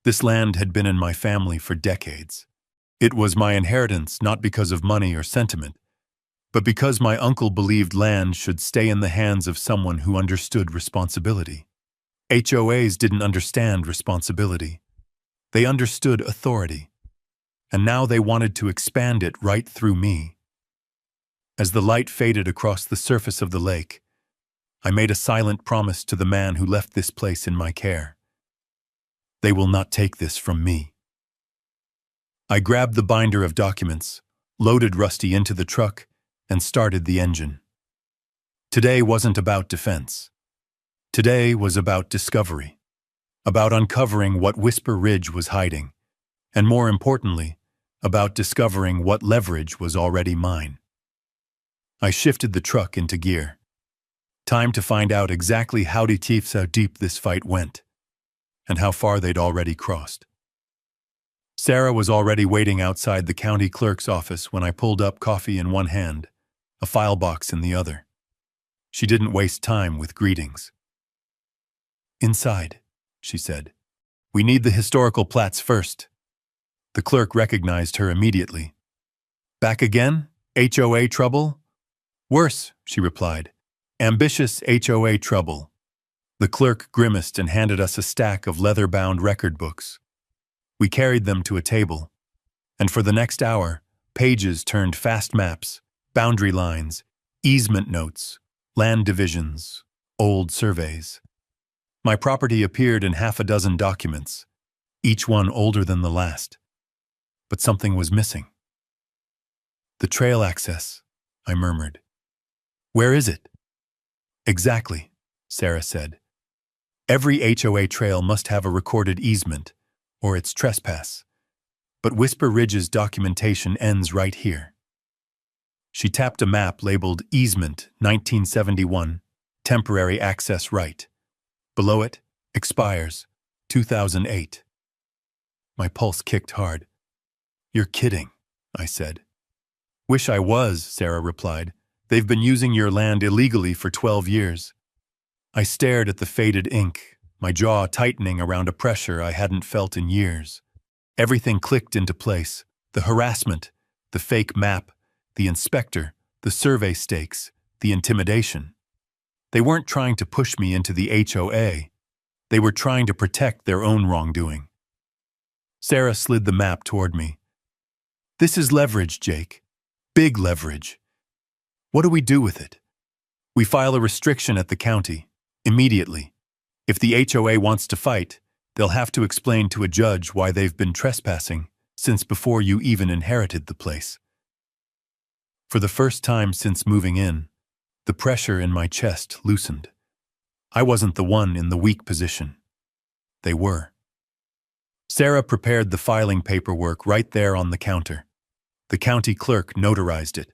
This land had been in my family for decades. It was my inheritance not because of money or sentiment, but because my uncle believed land should stay in the hands of someone who understood responsibility. HOAs didn't understand responsibility. They understood authority. And now they wanted to expand it right through me. As the light faded across the surface of the lake, I made a silent promise to the man who left this place in my care. They will not take this from me. I grabbed the binder of documents, loaded Rusty into the truck, and started the engine. Today wasn't about defense. Today was about discovery, about uncovering what Whisper Ridge was hiding, and more importantly, about discovering what leverage was already mine. I shifted the truck into gear. Time to find out exactly how deep this fight went, and how far they'd already crossed. Sarah was already waiting outside the county clerk's office when I pulled up, coffee in one hand, a file box in the other. She didn't waste time with greetings. "Inside," she said. "We need the historical plats first." The clerk recognized her immediately. "Back again? HOA trouble?" "Worse," she replied. "Ambitious HOA trouble." The clerk grimaced and handed us a stack of leather-bound record books. We carried them to a table, and for the next hour, pages turned fast maps, boundary lines, easement notes, land divisions, old surveys. My property appeared in half a dozen documents, each one older than the last. But something was missing. "The trail access," I murmured. "Where is it?" "Exactly," Sarah said. "Every HOA trail must have a recorded easement, or it's trespass. But Whisper Ridge's documentation ends right here." She tapped a map labeled Easement 1971, Temporary Access Right. Below it, expires 2008. My pulse kicked hard. "You're kidding," I said. "Wish I was," Sarah replied. "They've been using your land illegally for 12 years. I stared at the faded ink, my jaw tightening around a pressure I hadn't felt in years. Everything clicked into place: the harassment, the fake map, the inspector, the survey stakes, the intimidation. They weren't trying to push me into the HOA. They were trying to protect their own wrongdoing. Sarah slid the map toward me. "This is leverage, Jake. Big leverage. What do we do with it?" "We file a restriction at the county, immediately. If the HOA wants to fight, they'll have to explain to a judge why they've been trespassing since before you even inherited the place." For the first time since moving in, the pressure in my chest loosened. I wasn't the one in the weak position. They were. Sarah prepared the filing paperwork right there on the counter. The county clerk notarized it.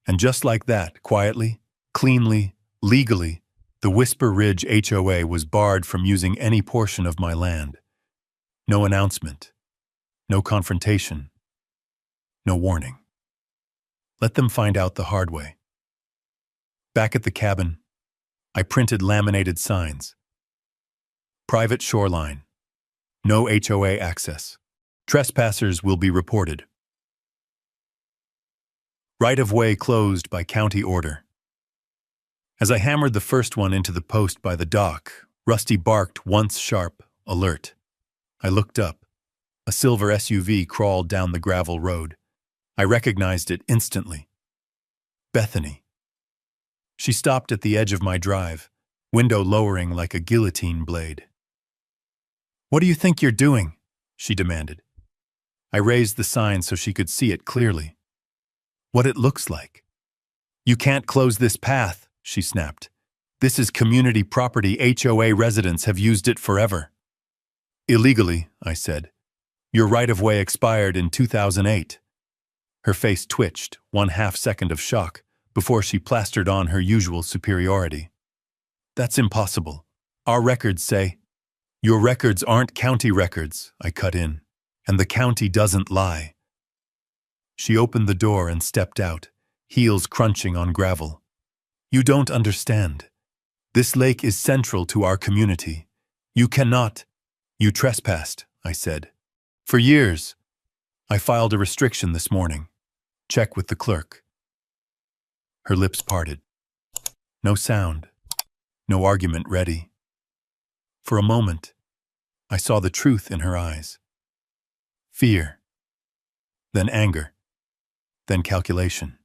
And just like that, quietly, cleanly, legally, the Whisper Ridge HOA was barred from using any portion of my land. No announcement. No confrontation. No warning. Let them find out the hard way. Back at the cabin, I printed laminated signs. Private shoreline. No HOA access. Trespassers will be reported. Right-of-way closed by county order. As I hammered the first one into the post by the dock, Rusty barked once sharp, alert. I looked up. A silver SUV crawled down the gravel road. I recognized it instantly. Bethany. She stopped at the edge of my drive, window lowering like a guillotine blade. "What do you think you're doing?" she demanded. I raised the sign so she could see it clearly. "What it looks like." "You can't close this path," she snapped. "This is community property. HOA residents have used it forever." "Illegally," I said. "Your right-of-way expired in 2008. Her face twitched, 1/2 second of shock, before she plastered on her usual superiority. "That's impossible. Our records say—" "Your records aren't county records," I cut in, "and the county doesn't lie." She opened the door and stepped out, heels crunching on gravel. "You don't understand. This lake is central to our community. You cannot—" "You trespassed," I said. "For years." I filed a restriction this morning. Check with the clerk. Her lips parted. No sound. No argument ready. For a moment, I saw the truth in her eyes. Fear. Then anger. Then calculation.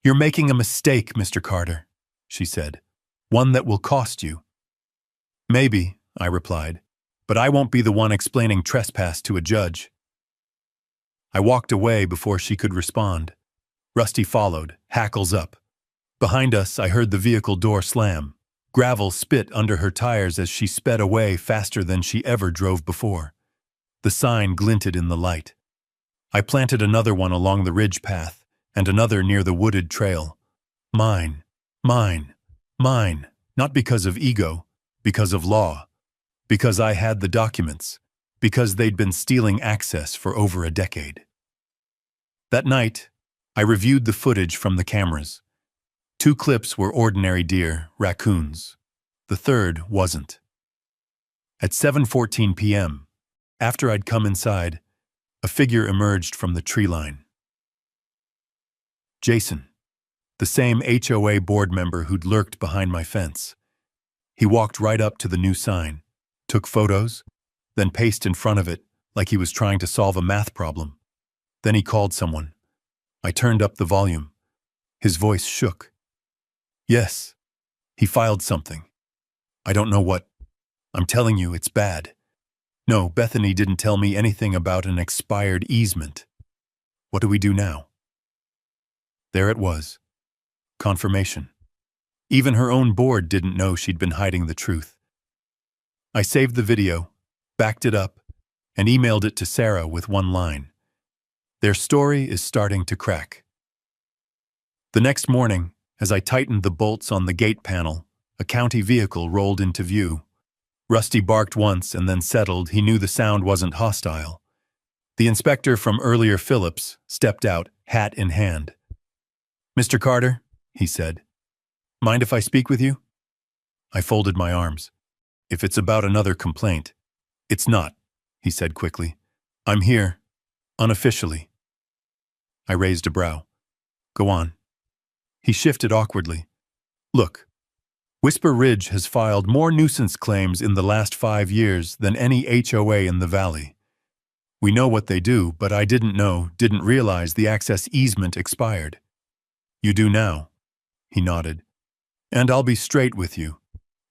"You're making a mistake, Mr. Carter," she said. "One that will cost you." "Maybe," I replied, "but I won't be the one explaining trespass to a judge." I walked away before she could respond. Rusty followed, hackles up. Behind us, I heard the vehicle door slam. Gravel spit under her tires as she sped away faster than she ever drove before. The sign glinted in the light. I planted another one along the ridge path, and another near the wooded trail. Mine, mine, mine, not because of ego, because of law, because I had the documents, because they'd been stealing access for over a decade. That night, I reviewed the footage from the cameras. 2 clips were ordinary deer, raccoons. The third wasn't. At 7:14 p.m., after I'd come inside, a figure emerged from the tree line. Jason, the same HOA board member who'd lurked behind my fence. He walked right up to the new sign, took photos, then paced in front of it like he was trying to solve a math problem. Then he called someone. I turned up the volume. His voice shook. "Yes, he filed something. I don't know what. I'm telling you, it's bad. No, Bethany didn't tell me anything about an expired easement. What do we do now?" There it was. Confirmation. Even her own board didn't know she'd been hiding the truth. I saved the video, backed it up, and emailed it to Sarah with one line. Their story is starting to crack. The next morning, as I tightened the bolts on the gate panel, a county vehicle rolled into view. Rusty barked once and then settled. He knew the sound wasn't hostile. The inspector from earlier Phillips stepped out, hat in hand. "Mr. Carter," he said, "mind if I speak with you?" I folded my arms. "If it's about another complaint." "It's not," he said quickly. "I'm here, unofficially." I raised a brow. "Go on." He shifted awkwardly. "Look, Whisper Ridge has filed more nuisance claims in the last 5 years than any HOA in the valley. We know what they do, but I didn't realize the access easement expired. You do now." He nodded. "And I'll be straight with you.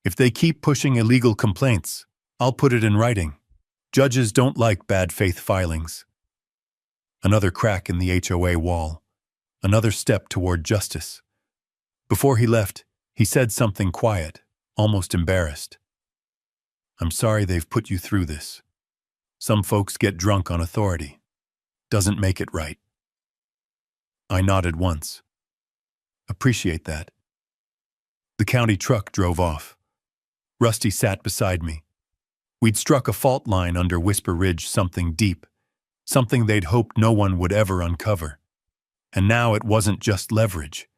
If they keep pushing illegal complaints, I'll put it in writing. Judges don't like bad faith filings." Another crack in the HOA wall. Another step toward justice. Before he left, he said something quiet, almost embarrassed. "I'm sorry they've put you through this. Some folks get drunk on authority. Doesn't make it right." I nodded once. "Appreciate that." The county truck drove off. Rusty sat beside me. We'd struck a fault line under Whisper Ridge, something deep, something they'd hoped no one would ever uncover. And now it wasn't just leverage.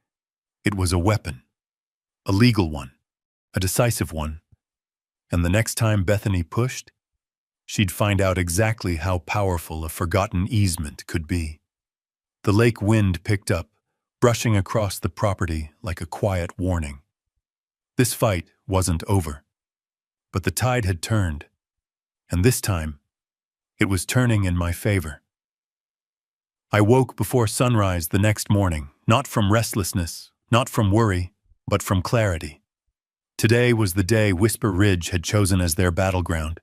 It was a weapon. A legal one. A decisive one. And the next time Bethany pushed, she'd find out exactly how powerful a forgotten easement could be. The lake wind picked up, brushing across the property like a quiet warning. This fight wasn't over. But the tide had turned. And this time, it was turning in my favor. I woke before sunrise the next morning, not from restlessness, not from worry, but from clarity. Today was the day Whisper Ridge had chosen as their battleground.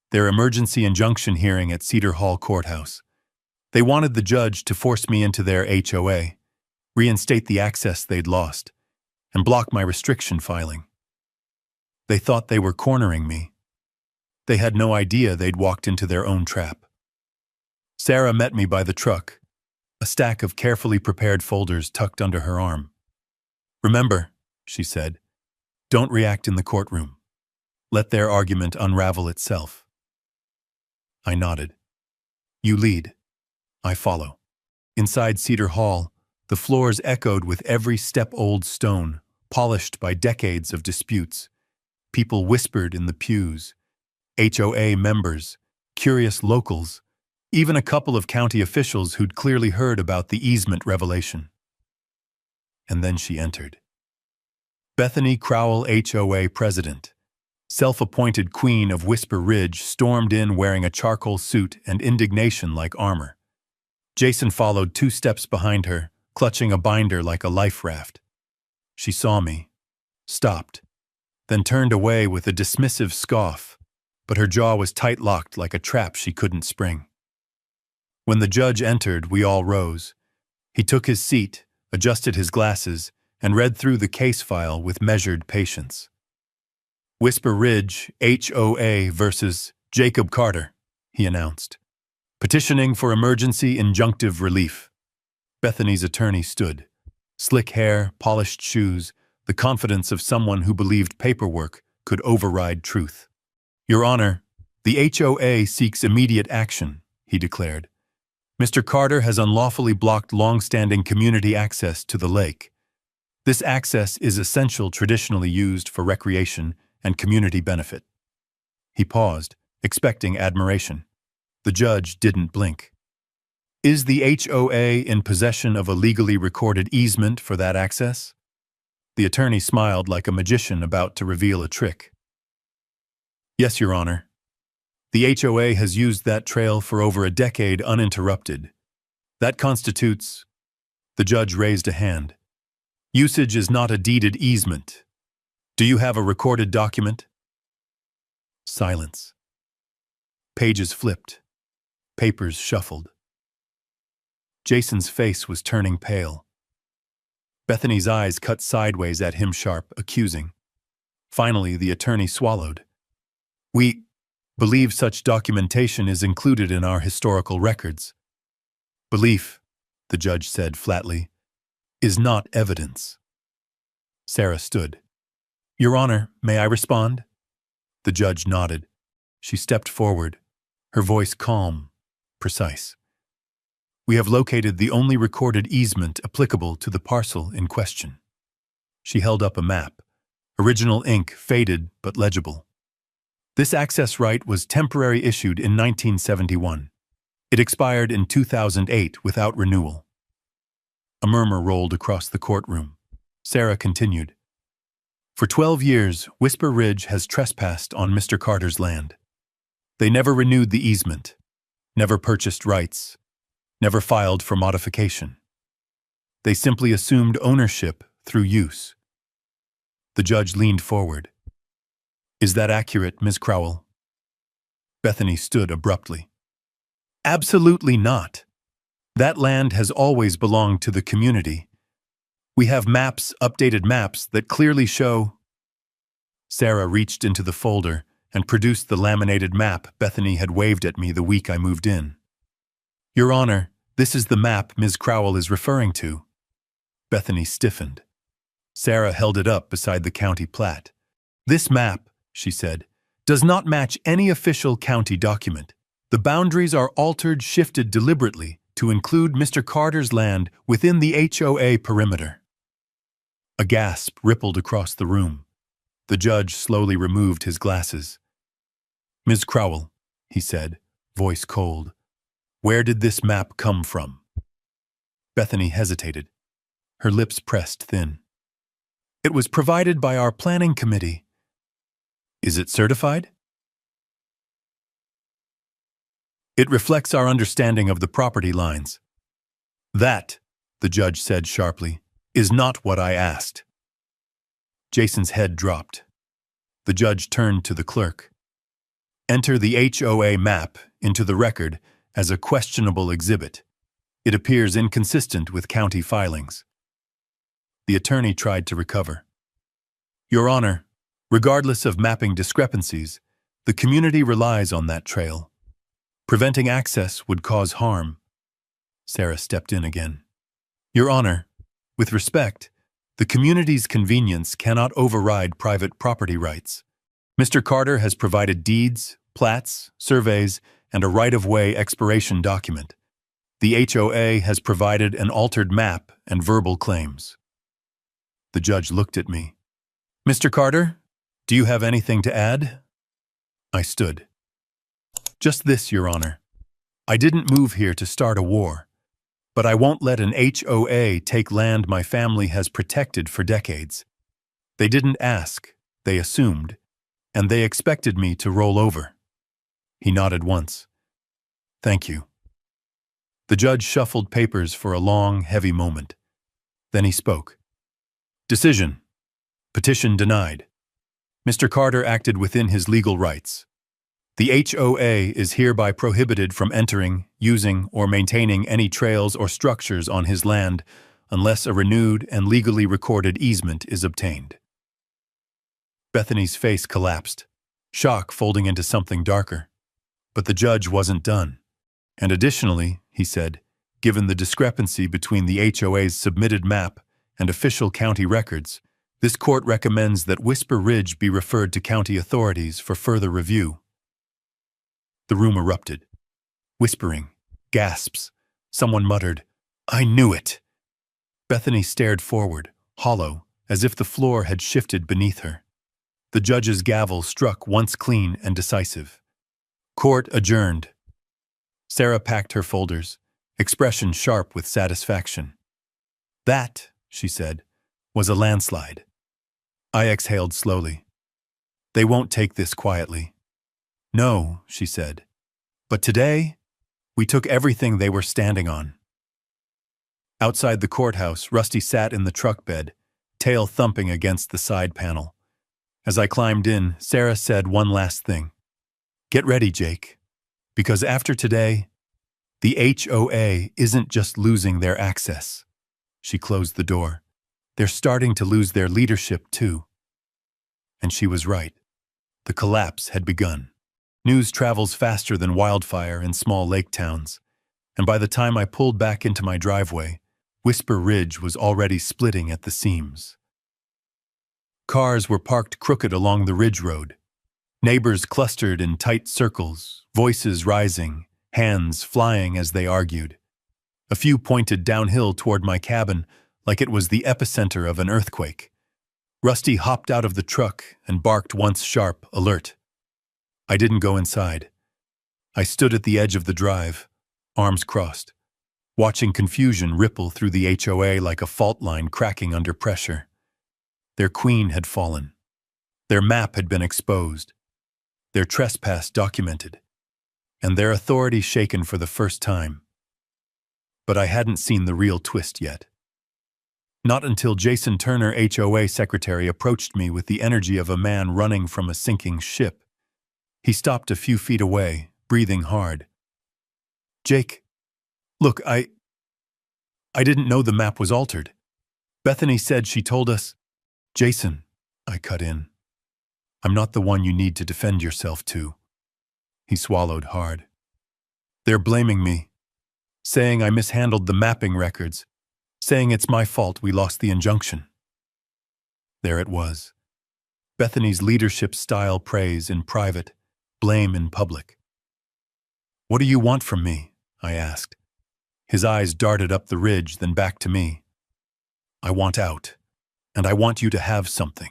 Their emergency injunction hearing at Cedar Hall Courthouse. They wanted the judge to force me into their HOA, reinstate the access they'd lost, and block my restriction filing. They thought they were cornering me. They had no idea they'd walked into their own trap. Sarah met me by the truck, a stack of carefully prepared folders tucked under her arm. "Remember," she said, "don't react in the courtroom. Let their argument unravel itself." I nodded. "You lead. I follow." Inside Cedar Hall, the floors echoed with every step-old stone, polished by decades of disputes. People whispered in the pews. HOA members, curious locals, even a couple of county officials who'd clearly heard about the easement revelation. And then she entered. Bethany Crowell, HOA president, self-appointed queen of Whisper Ridge, stormed in wearing a charcoal suit and indignation like armor. Jason followed 2 steps behind her, clutching a binder like a life raft. She saw me, stopped, then turned away with a dismissive scoff, but her jaw was tight-locked like a trap she couldn't spring. When the judge entered, we all rose. He took his seat, adjusted his glasses, and read through the case file with measured patience. Whisper Ridge, HOA versus Jacob Carter, he announced. Petitioning for emergency injunctive relief. Bethany's attorney stood. Slick hair, polished shoes, the confidence of someone who believed paperwork could override truth. Your Honor, the HOA seeks immediate action, he declared. Mr. Carter has unlawfully blocked long-standing community access to the lake. This access is essential, traditionally used for recreation and community benefit. He paused, expecting admiration. The judge didn't blink. Is the HOA in possession of a legally recorded easement for that access? The attorney smiled like a magician about to reveal a trick. Yes, Your Honor. The HOA has used that trail for over a decade uninterrupted. That constitutes— The judge raised a hand. Usage is not a deeded easement. Do you have a recorded document? Silence. Pages flipped. Papers shuffled. Jason's face was turning pale. Bethany's eyes cut sideways at him, sharp, accusing. Finally, the attorney swallowed. We believe such documentation is included in our historical records. Belief, the judge said flatly, is not evidence. Sarah stood. Your Honor, may I respond? The judge nodded. She stepped forward, her voice calm, precise. We have located the only recorded easement applicable to the parcel in question. She held up a map, original ink, faded but legible. This access right was temporarily issued in 1971. It expired in 2008 without renewal. A murmur rolled across the courtroom. Sarah continued. For 12 years, Whisper Ridge has trespassed on Mr. Carter's land. They never renewed the easement, never purchased rights, never filed for modification. They simply assumed ownership through use. The judge leaned forward. Is that accurate, Ms. Crowell? Bethany stood abruptly. Absolutely not. That land has always belonged to the community. We have maps, updated maps, that clearly show— Sarah reached into the folder and produced the laminated map Bethany had waved at me the week I moved in. Your Honor, this is the map Ms. Crowell is referring to. Bethany stiffened. Sarah held it up beside the county plat. This map, she said, does not match any official county document. The boundaries are altered, shifted deliberately to include Mr. Carter's land within the HOA perimeter. A gasp rippled across the room. The judge slowly removed his glasses. Ms. Crowell, he said, voice cold, where did this map come from? Bethany hesitated, her lips pressed thin. It was provided by our planning committee. Is it certified? It reflects our understanding of the property lines. That, the judge said sharply, is not what I asked. Jason's head dropped. The judge turned to the clerk. Enter the HOA map into the record as a questionable exhibit. It appears inconsistent with county filings. The attorney tried to recover. Your Honor, regardless of mapping discrepancies, the community relies on that trail. Preventing access would cause harm. Sarah stepped in again. Your Honor, with respect, the community's convenience cannot override private property rights. Mr. Carter has provided deeds, plats, surveys, and a right-of-way expiration document. The HOA has provided an altered map and verbal claims. The judge looked at me. Mr. Carter, do you have anything to add? I stood. Just this, Your Honor. I didn't move here to start a war, but I won't let an HOA take land my family has protected for decades. They didn't ask, they assumed, and they expected me to roll over. He nodded once. Thank you. The judge shuffled papers for a long, heavy moment. Then he spoke. Decision. Petition denied. Mr. Carter acted within his legal rights. The HOA is hereby prohibited from entering, using, or maintaining any trails or structures on his land unless a renewed and legally recorded easement is obtained. Bethany's face collapsed, shock folding into something darker. But the judge wasn't done. And additionally, he said, given the discrepancy between the HOA's submitted map and official county records, this court recommends that Whisper Ridge be referred to county authorities for further review. The room erupted. Whispering, gasps. Someone muttered, "I knew it!" Bethany stared forward, hollow, as if the floor had shifted beneath her. The judge's gavel struck once clean and decisive. Court adjourned. Sarah packed her folders, expression sharp with satisfaction. That, she said, was a landslide. I exhaled slowly. They won't take this quietly. No, she said. But today, we took everything they were standing on. Outside the courthouse, Rusty sat in the truck bed, tail thumping against the side panel. As I climbed in, Sarah said one last thing. Get ready, Jake. Because after today, the HOA isn't just losing their access. She closed the door. They're starting to lose their leadership, too. And she was right. The collapse had begun. News travels faster than wildfire in small lake towns, and by the time I pulled back into my driveway, Whisper Ridge was already splitting at the seams. Cars were parked crooked along the ridge road. Neighbors clustered in tight circles, voices rising, hands flying as they argued. A few pointed downhill toward my cabin like it was the epicenter of an earthquake. Rusty hopped out of the truck and barked once sharp, alert. I didn't go inside. I stood at the edge of the drive, arms crossed, watching confusion ripple through the HOA like a fault line cracking under pressure. Their queen had fallen. Their map had been exposed. Their trespass documented. And their authority shaken for the first time. But I hadn't seen the real twist yet. Not until Jason Turner, HOA secretary, approached me with the energy of a man running from a sinking ship. He stopped a few feet away, breathing hard. Jake, look, I didn't know the map was altered. Bethany said she told us. Jason, I cut in. I'm not the one you need to defend yourself to. He swallowed hard. They're blaming me, saying I mishandled the mapping records, saying it's my fault we lost the injunction. There it was. Bethany's leadership style praise in private, blame in public. What do you want from me? I asked. His eyes darted up the ridge, then back to me. I want out, and I want you to have something.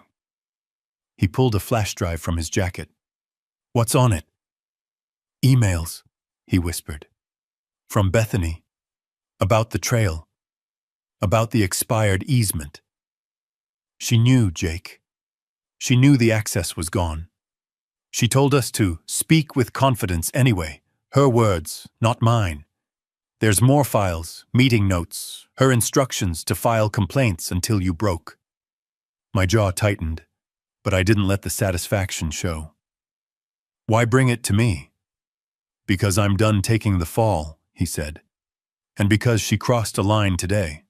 He pulled a flash drive from his jacket. What's on it? Emails, he whispered. From Bethany. About the trail. About the expired easement. She knew, Jake. She knew the access was gone. She told us to speak with confidence anyway. Her words, not mine. There's more files, meeting notes, her instructions to file complaints until you broke. My jaw tightened, but I didn't let the satisfaction show. Why bring it to me? Because I'm done taking the fall, he said. And because she crossed a line today.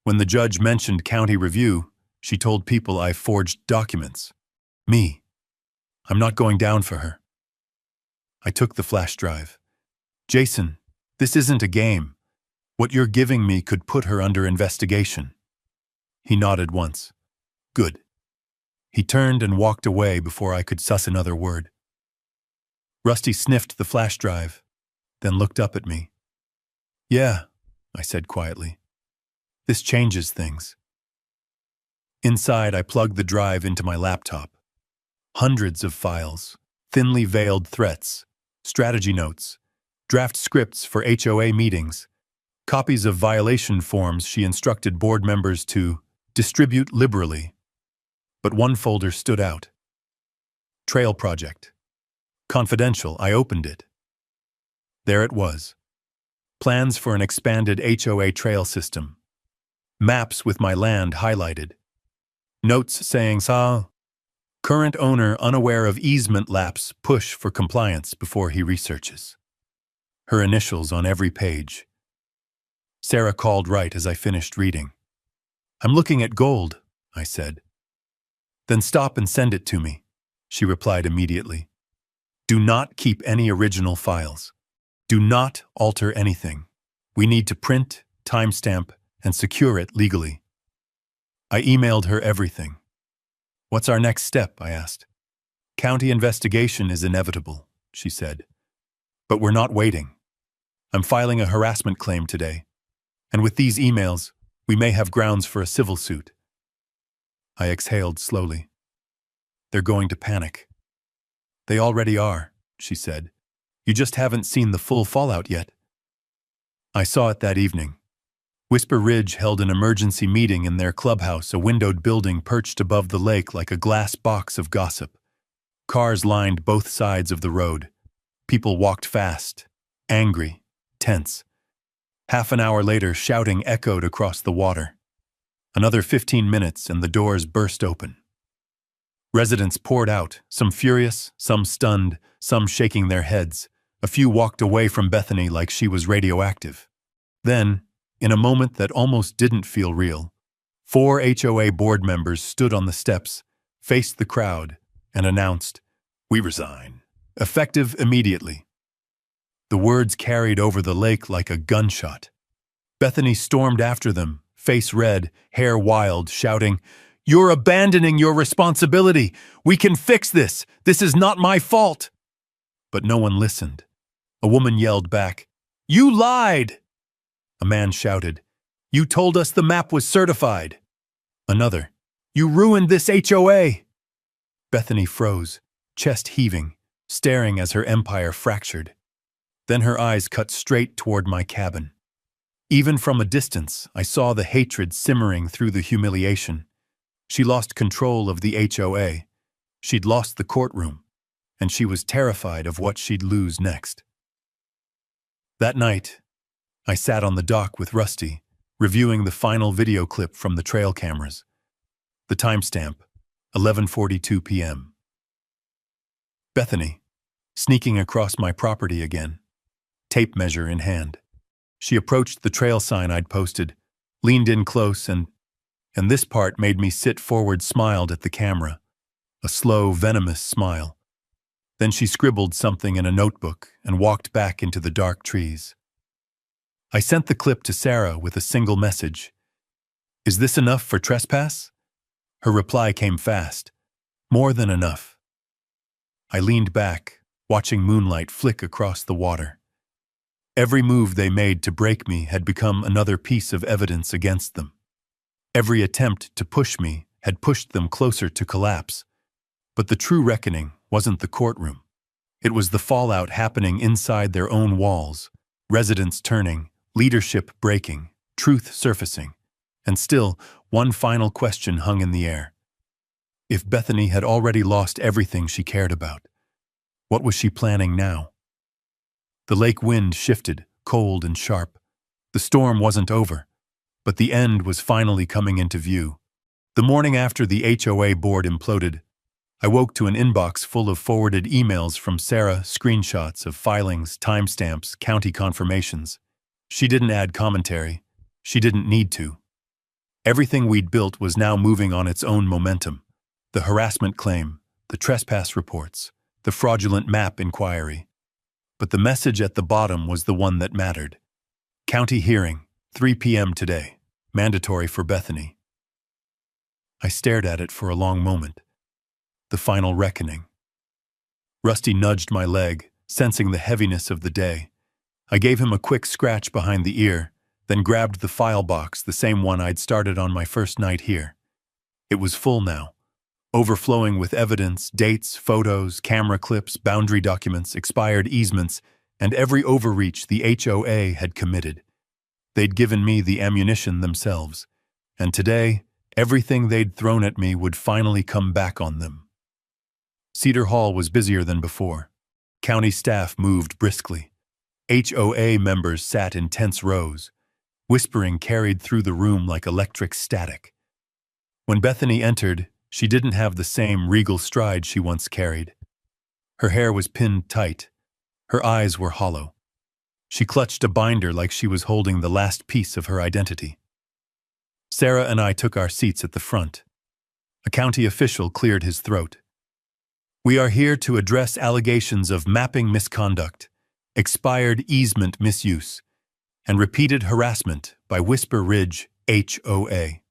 When the judge mentioned county review, she told people I forged documents. Me. I'm not going down for her. I took the flash drive. Jason, this isn't a game. What you're giving me could put her under investigation. He nodded once. Good. He turned and walked away before I could suss another word. Rusty sniffed the flash drive, then looked up at me. Yeah, I said quietly. This changes things. Inside, I plugged the drive into my laptop. Hundreds of files, thinly veiled threats, strategy notes, draft scripts for HOA meetings, copies of violation forms she instructed board members to distribute liberally. But one folder stood out. Trail Project. Confidential. I opened it. There it was. Plans for an expanded HOA trail system. Maps with my land highlighted. Notes saying, current owner unaware of easement lapse, push for compliance before he researches. Her initials on every page. Sarah called right as I finished reading. I'm looking at gold, I said. Then stop and send it to me, she replied immediately. Do not keep any original files. Do not alter anything. We need to print, timestamp, and secure it legally. I emailed her everything. What's our next step? I asked. County investigation is inevitable, she said. But we're not waiting. I'm filing a harassment claim today. And with these emails, we may have grounds for a civil suit. I exhaled slowly. They're going to panic. They already are, she said. You just haven't seen the full fallout yet. I saw it that evening. Whisper Ridge held an emergency meeting in their clubhouse, a windowed building perched above the lake like a glass box of gossip. Cars lined both sides of the road. People walked fast, angry, tense. Half an hour later, shouting echoed across the water. Another 15 minutes and the doors burst open. Residents poured out, some furious, some stunned, some shaking their heads. A few walked away from Bethany like she was radioactive. Then, in a moment that almost didn't feel real, 4 HOA board members stood on the steps, faced the crowd, and announced, "We resign, effective immediately." The words carried over the lake like a gunshot. Bethany stormed after them, face red, hair wild, shouting, "You're abandoning your responsibility! We can fix this! This is not my fault!" But no one listened. A woman yelled back, "You lied!" A man shouted, "You told us the map was certified." Another, "You ruined this HOA!" Bethany froze, chest heaving, staring as her empire fractured. Then her eyes cut straight toward my cabin. Even from a distance, I saw the hatred simmering through the humiliation. She lost control of the HOA. She'd lost the courtroom, and she was terrified of what she'd lose next. That night, I sat on the dock with Rusty, reviewing the final video clip from the trail cameras. The timestamp, 11:42 p.m. Bethany, sneaking across my property again, tape measure in hand. She approached the trail sign I'd posted, leaned in close, and this part made me sit forward, smiled at the camera, a slow, venomous smile. Then she scribbled something in a notebook and walked back into the dark trees. I sent the clip to Sarah with a single message. "Is this enough for trespass?" Her reply came fast. "More than enough." I leaned back, watching moonlight flick across the water. Every move they made to break me had become another piece of evidence against them. Every attempt to push me had pushed them closer to collapse. But the true reckoning wasn't the courtroom. It was the fallout happening inside their own walls, residents turning, leadership breaking, truth surfacing. And still, one final question hung in the air. If Bethany had already lost everything she cared about, what was she planning now? The lake wind shifted, cold and sharp. The storm wasn't over, but the end was finally coming into view. The morning after the HOA board imploded, I woke to an inbox full of forwarded emails from Sarah, screenshots of filings, timestamps, county confirmations. She didn't add commentary. She didn't need to. Everything we'd built was now moving on its own momentum. The harassment claim, the trespass reports, the fraudulent map inquiry. But the message at the bottom was the one that mattered. County hearing, 3 p.m. today, mandatory for Bethany. I stared at it for a long moment. The final reckoning. Rusty nudged my leg, sensing the heaviness of the day. I gave him a quick scratch behind the ear, then grabbed the file box, the same one I'd started on my first night here. It was full now, overflowing with evidence, dates, photos, camera clips, boundary documents, expired easements, and every overreach the HOA had committed. They'd given me the ammunition themselves, and today, everything they'd thrown at me would finally come back on them. Cedar Hall was busier than before. County staff moved briskly. HOA members sat in tense rows. Whispering carried through the room like electric static. When Bethany entered, she didn't have the same regal stride she once carried. Her hair was pinned tight. Her eyes were hollow. She clutched a binder like she was holding the last piece of her identity. Sarah and I took our seats at the front. A county official cleared his throat. "We are here to address allegations of mapping misconduct, expired easement misuse, and repeated harassment by Whisper Ridge HOA."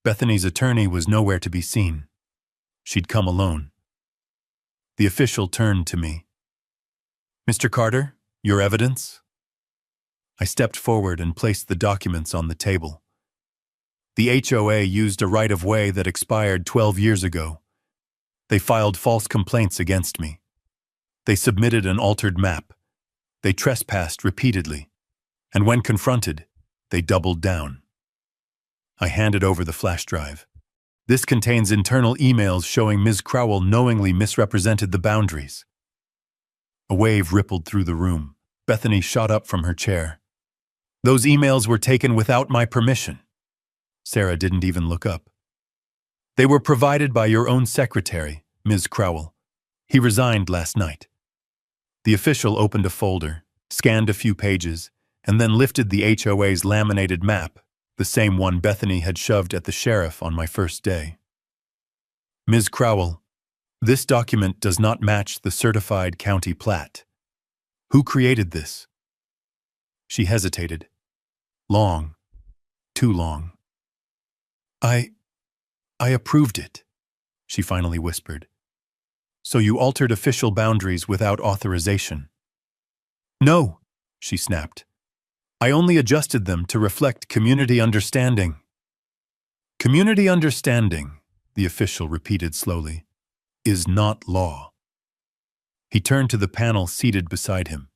Bethany's attorney was nowhere to be seen. She'd come alone. The official turned to me. "Mr. Carter, your evidence?" I stepped forward and placed the documents on the table. The HOA used a right-of-way that expired 12 years ago. They filed false complaints against me. They submitted an altered map. They trespassed repeatedly. And when confronted, they doubled down. I handed over the flash drive. "This contains internal emails showing Ms. Crowell knowingly misrepresented the boundaries." A wave rippled through the room. Bethany shot up from her chair. "Those emails were taken without my permission." Sarah didn't even look up. "They were provided by your own secretary, Ms. Crowell. He resigned last night." The official opened a folder, scanned a few pages, and then lifted the HOA's laminated map, the same one Bethany had shoved at the sheriff on my first day. "Ms. Crowell, this document does not match the certified county plat. Who created this?" She hesitated. Long. Too long. I approved it," she finally whispered. "So you altered official boundaries without authorization?" "No," she snapped. "I only adjusted them to reflect community understanding." "Community understanding," the official repeated slowly, "is not law." He turned to the panel seated beside him.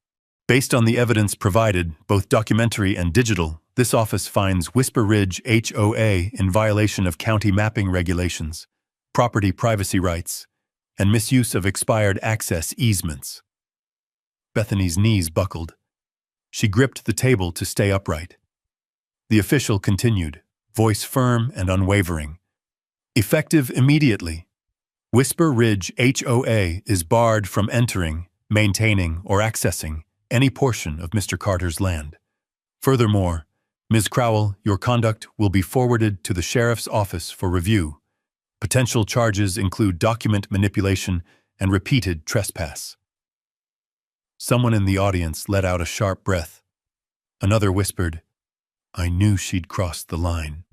"Based on the evidence provided, both documentary and digital, this office finds Whisper Ridge HOA in violation of county mapping regulations, property privacy rights, and misuse of expired access easements." Bethany's knees buckled. She gripped the table to stay upright. The official continued, voice firm and unwavering. "Effective immediately. Whisper Ridge HOA is barred from entering, maintaining, or accessing any portion of Mr. Carter's land. Furthermore, Ms. Crowell, your conduct will be forwarded to the sheriff's office for review. Potential charges include document manipulation and repeated trespass." Someone in the audience let out a sharp breath. Another whispered, "I knew she'd crossed the line."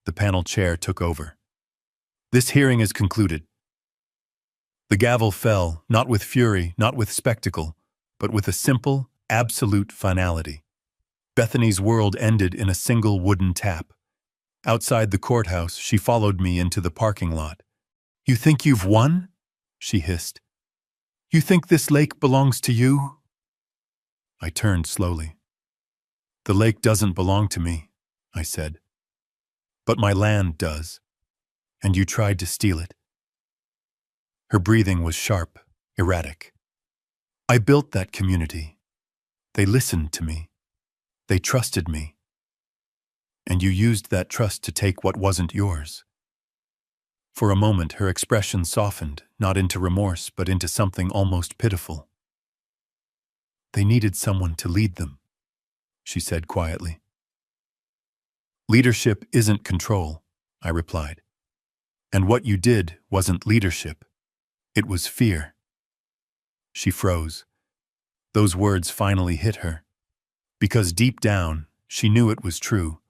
The panel chair took over. "This hearing is concluded." The gavel fell, not with fury, not with spectacle, but with a simple, absolute finality. Bethany's world ended in a single wooden tap. Outside the courthouse, she followed me into the parking lot. "You think you've won?" she hissed. "You think this lake belongs to you?" I turned slowly. "The lake doesn't belong to me," I said. "But my land does. And you tried to steal it." Her breathing was sharp, erratic. "I built that community. They listened to me. They trusted me. And you used that trust to take what wasn't yours." For a moment, her expression softened, not into remorse, but into something almost pitiful. "They needed someone to lead them," she said quietly. "Leadership isn't control," I replied. "And what you did wasn't leadership. It was fear." She froze. Those words finally hit her. Because deep down, she knew it was true.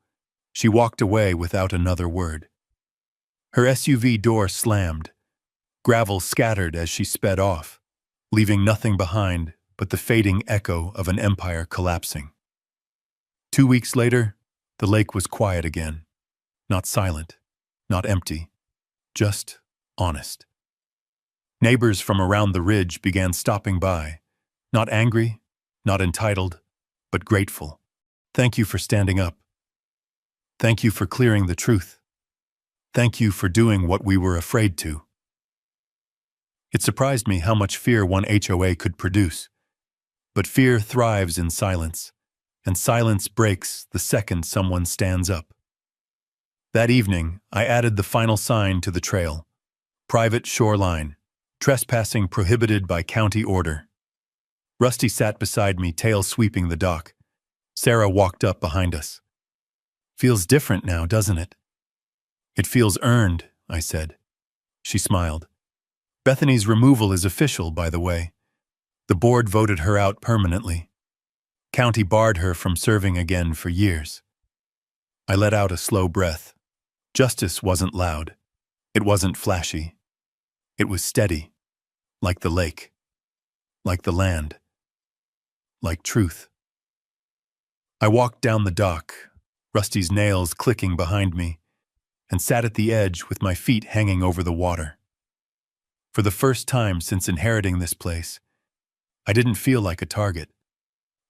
She walked away without another word. Her SUV door slammed. Gravel scattered as she sped off, leaving nothing behind but the fading echo of an empire collapsing. 2 weeks later, the lake was quiet again. Not silent, not empty, just honest. Neighbors from around the ridge began stopping by, Not angry, not entitled, but grateful. Thank you for standing up. Thank you for clearing the truth. Thank you for doing what we were afraid to. It surprised me how much fear one HOA could produce. But fear thrives in silence, and silence breaks the second someone stands up. That evening, I added the final sign to the trail. Private shoreline. Trespassing prohibited by county order. Rusty sat beside me, tail sweeping the dock. Sarah walked up behind us. Feels different now, doesn't it? It feels earned, I said. She smiled. Bethany's removal is official, by the way. The board voted her out permanently. County barred her from serving again for years. I let out a slow breath. Justice wasn't loud. It wasn't flashy. It was steady, like the lake, like the land, like truth. I walked down the dock, Rusty's nails clicking behind me, and sat at the edge with my feet hanging over the water. For the first time since inheriting this place, I didn't feel like a target.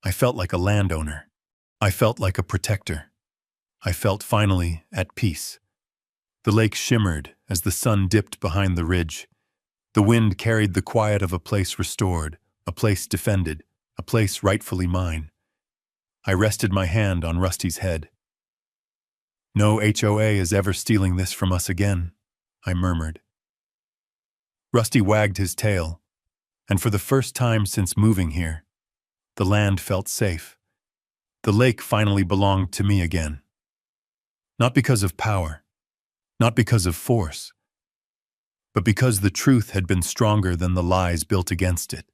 I felt like a landowner. I felt like a protector. I felt finally at peace. The lake shimmered as the sun dipped behind the ridge. The wind carried the quiet of a place restored, a place defended, a place rightfully mine. I rested my hand on Rusty's head. No HOA is ever stealing this from us again, I murmured. Rusty wagged his tail, and for the first time since moving here, the land felt safe. The lake finally belonged to me again. Not because of power, not because of force, but because the truth had been stronger than the lies built against it.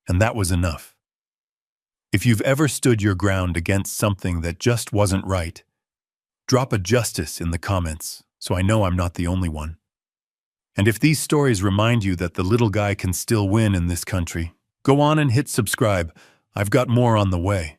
And that was enough. If you've ever stood your ground against something that just wasn't right, drop a justice in the comments so I know I'm not the only one. And if these stories remind you that the little guy can still win in this country, go on and hit subscribe. I've got more on the way.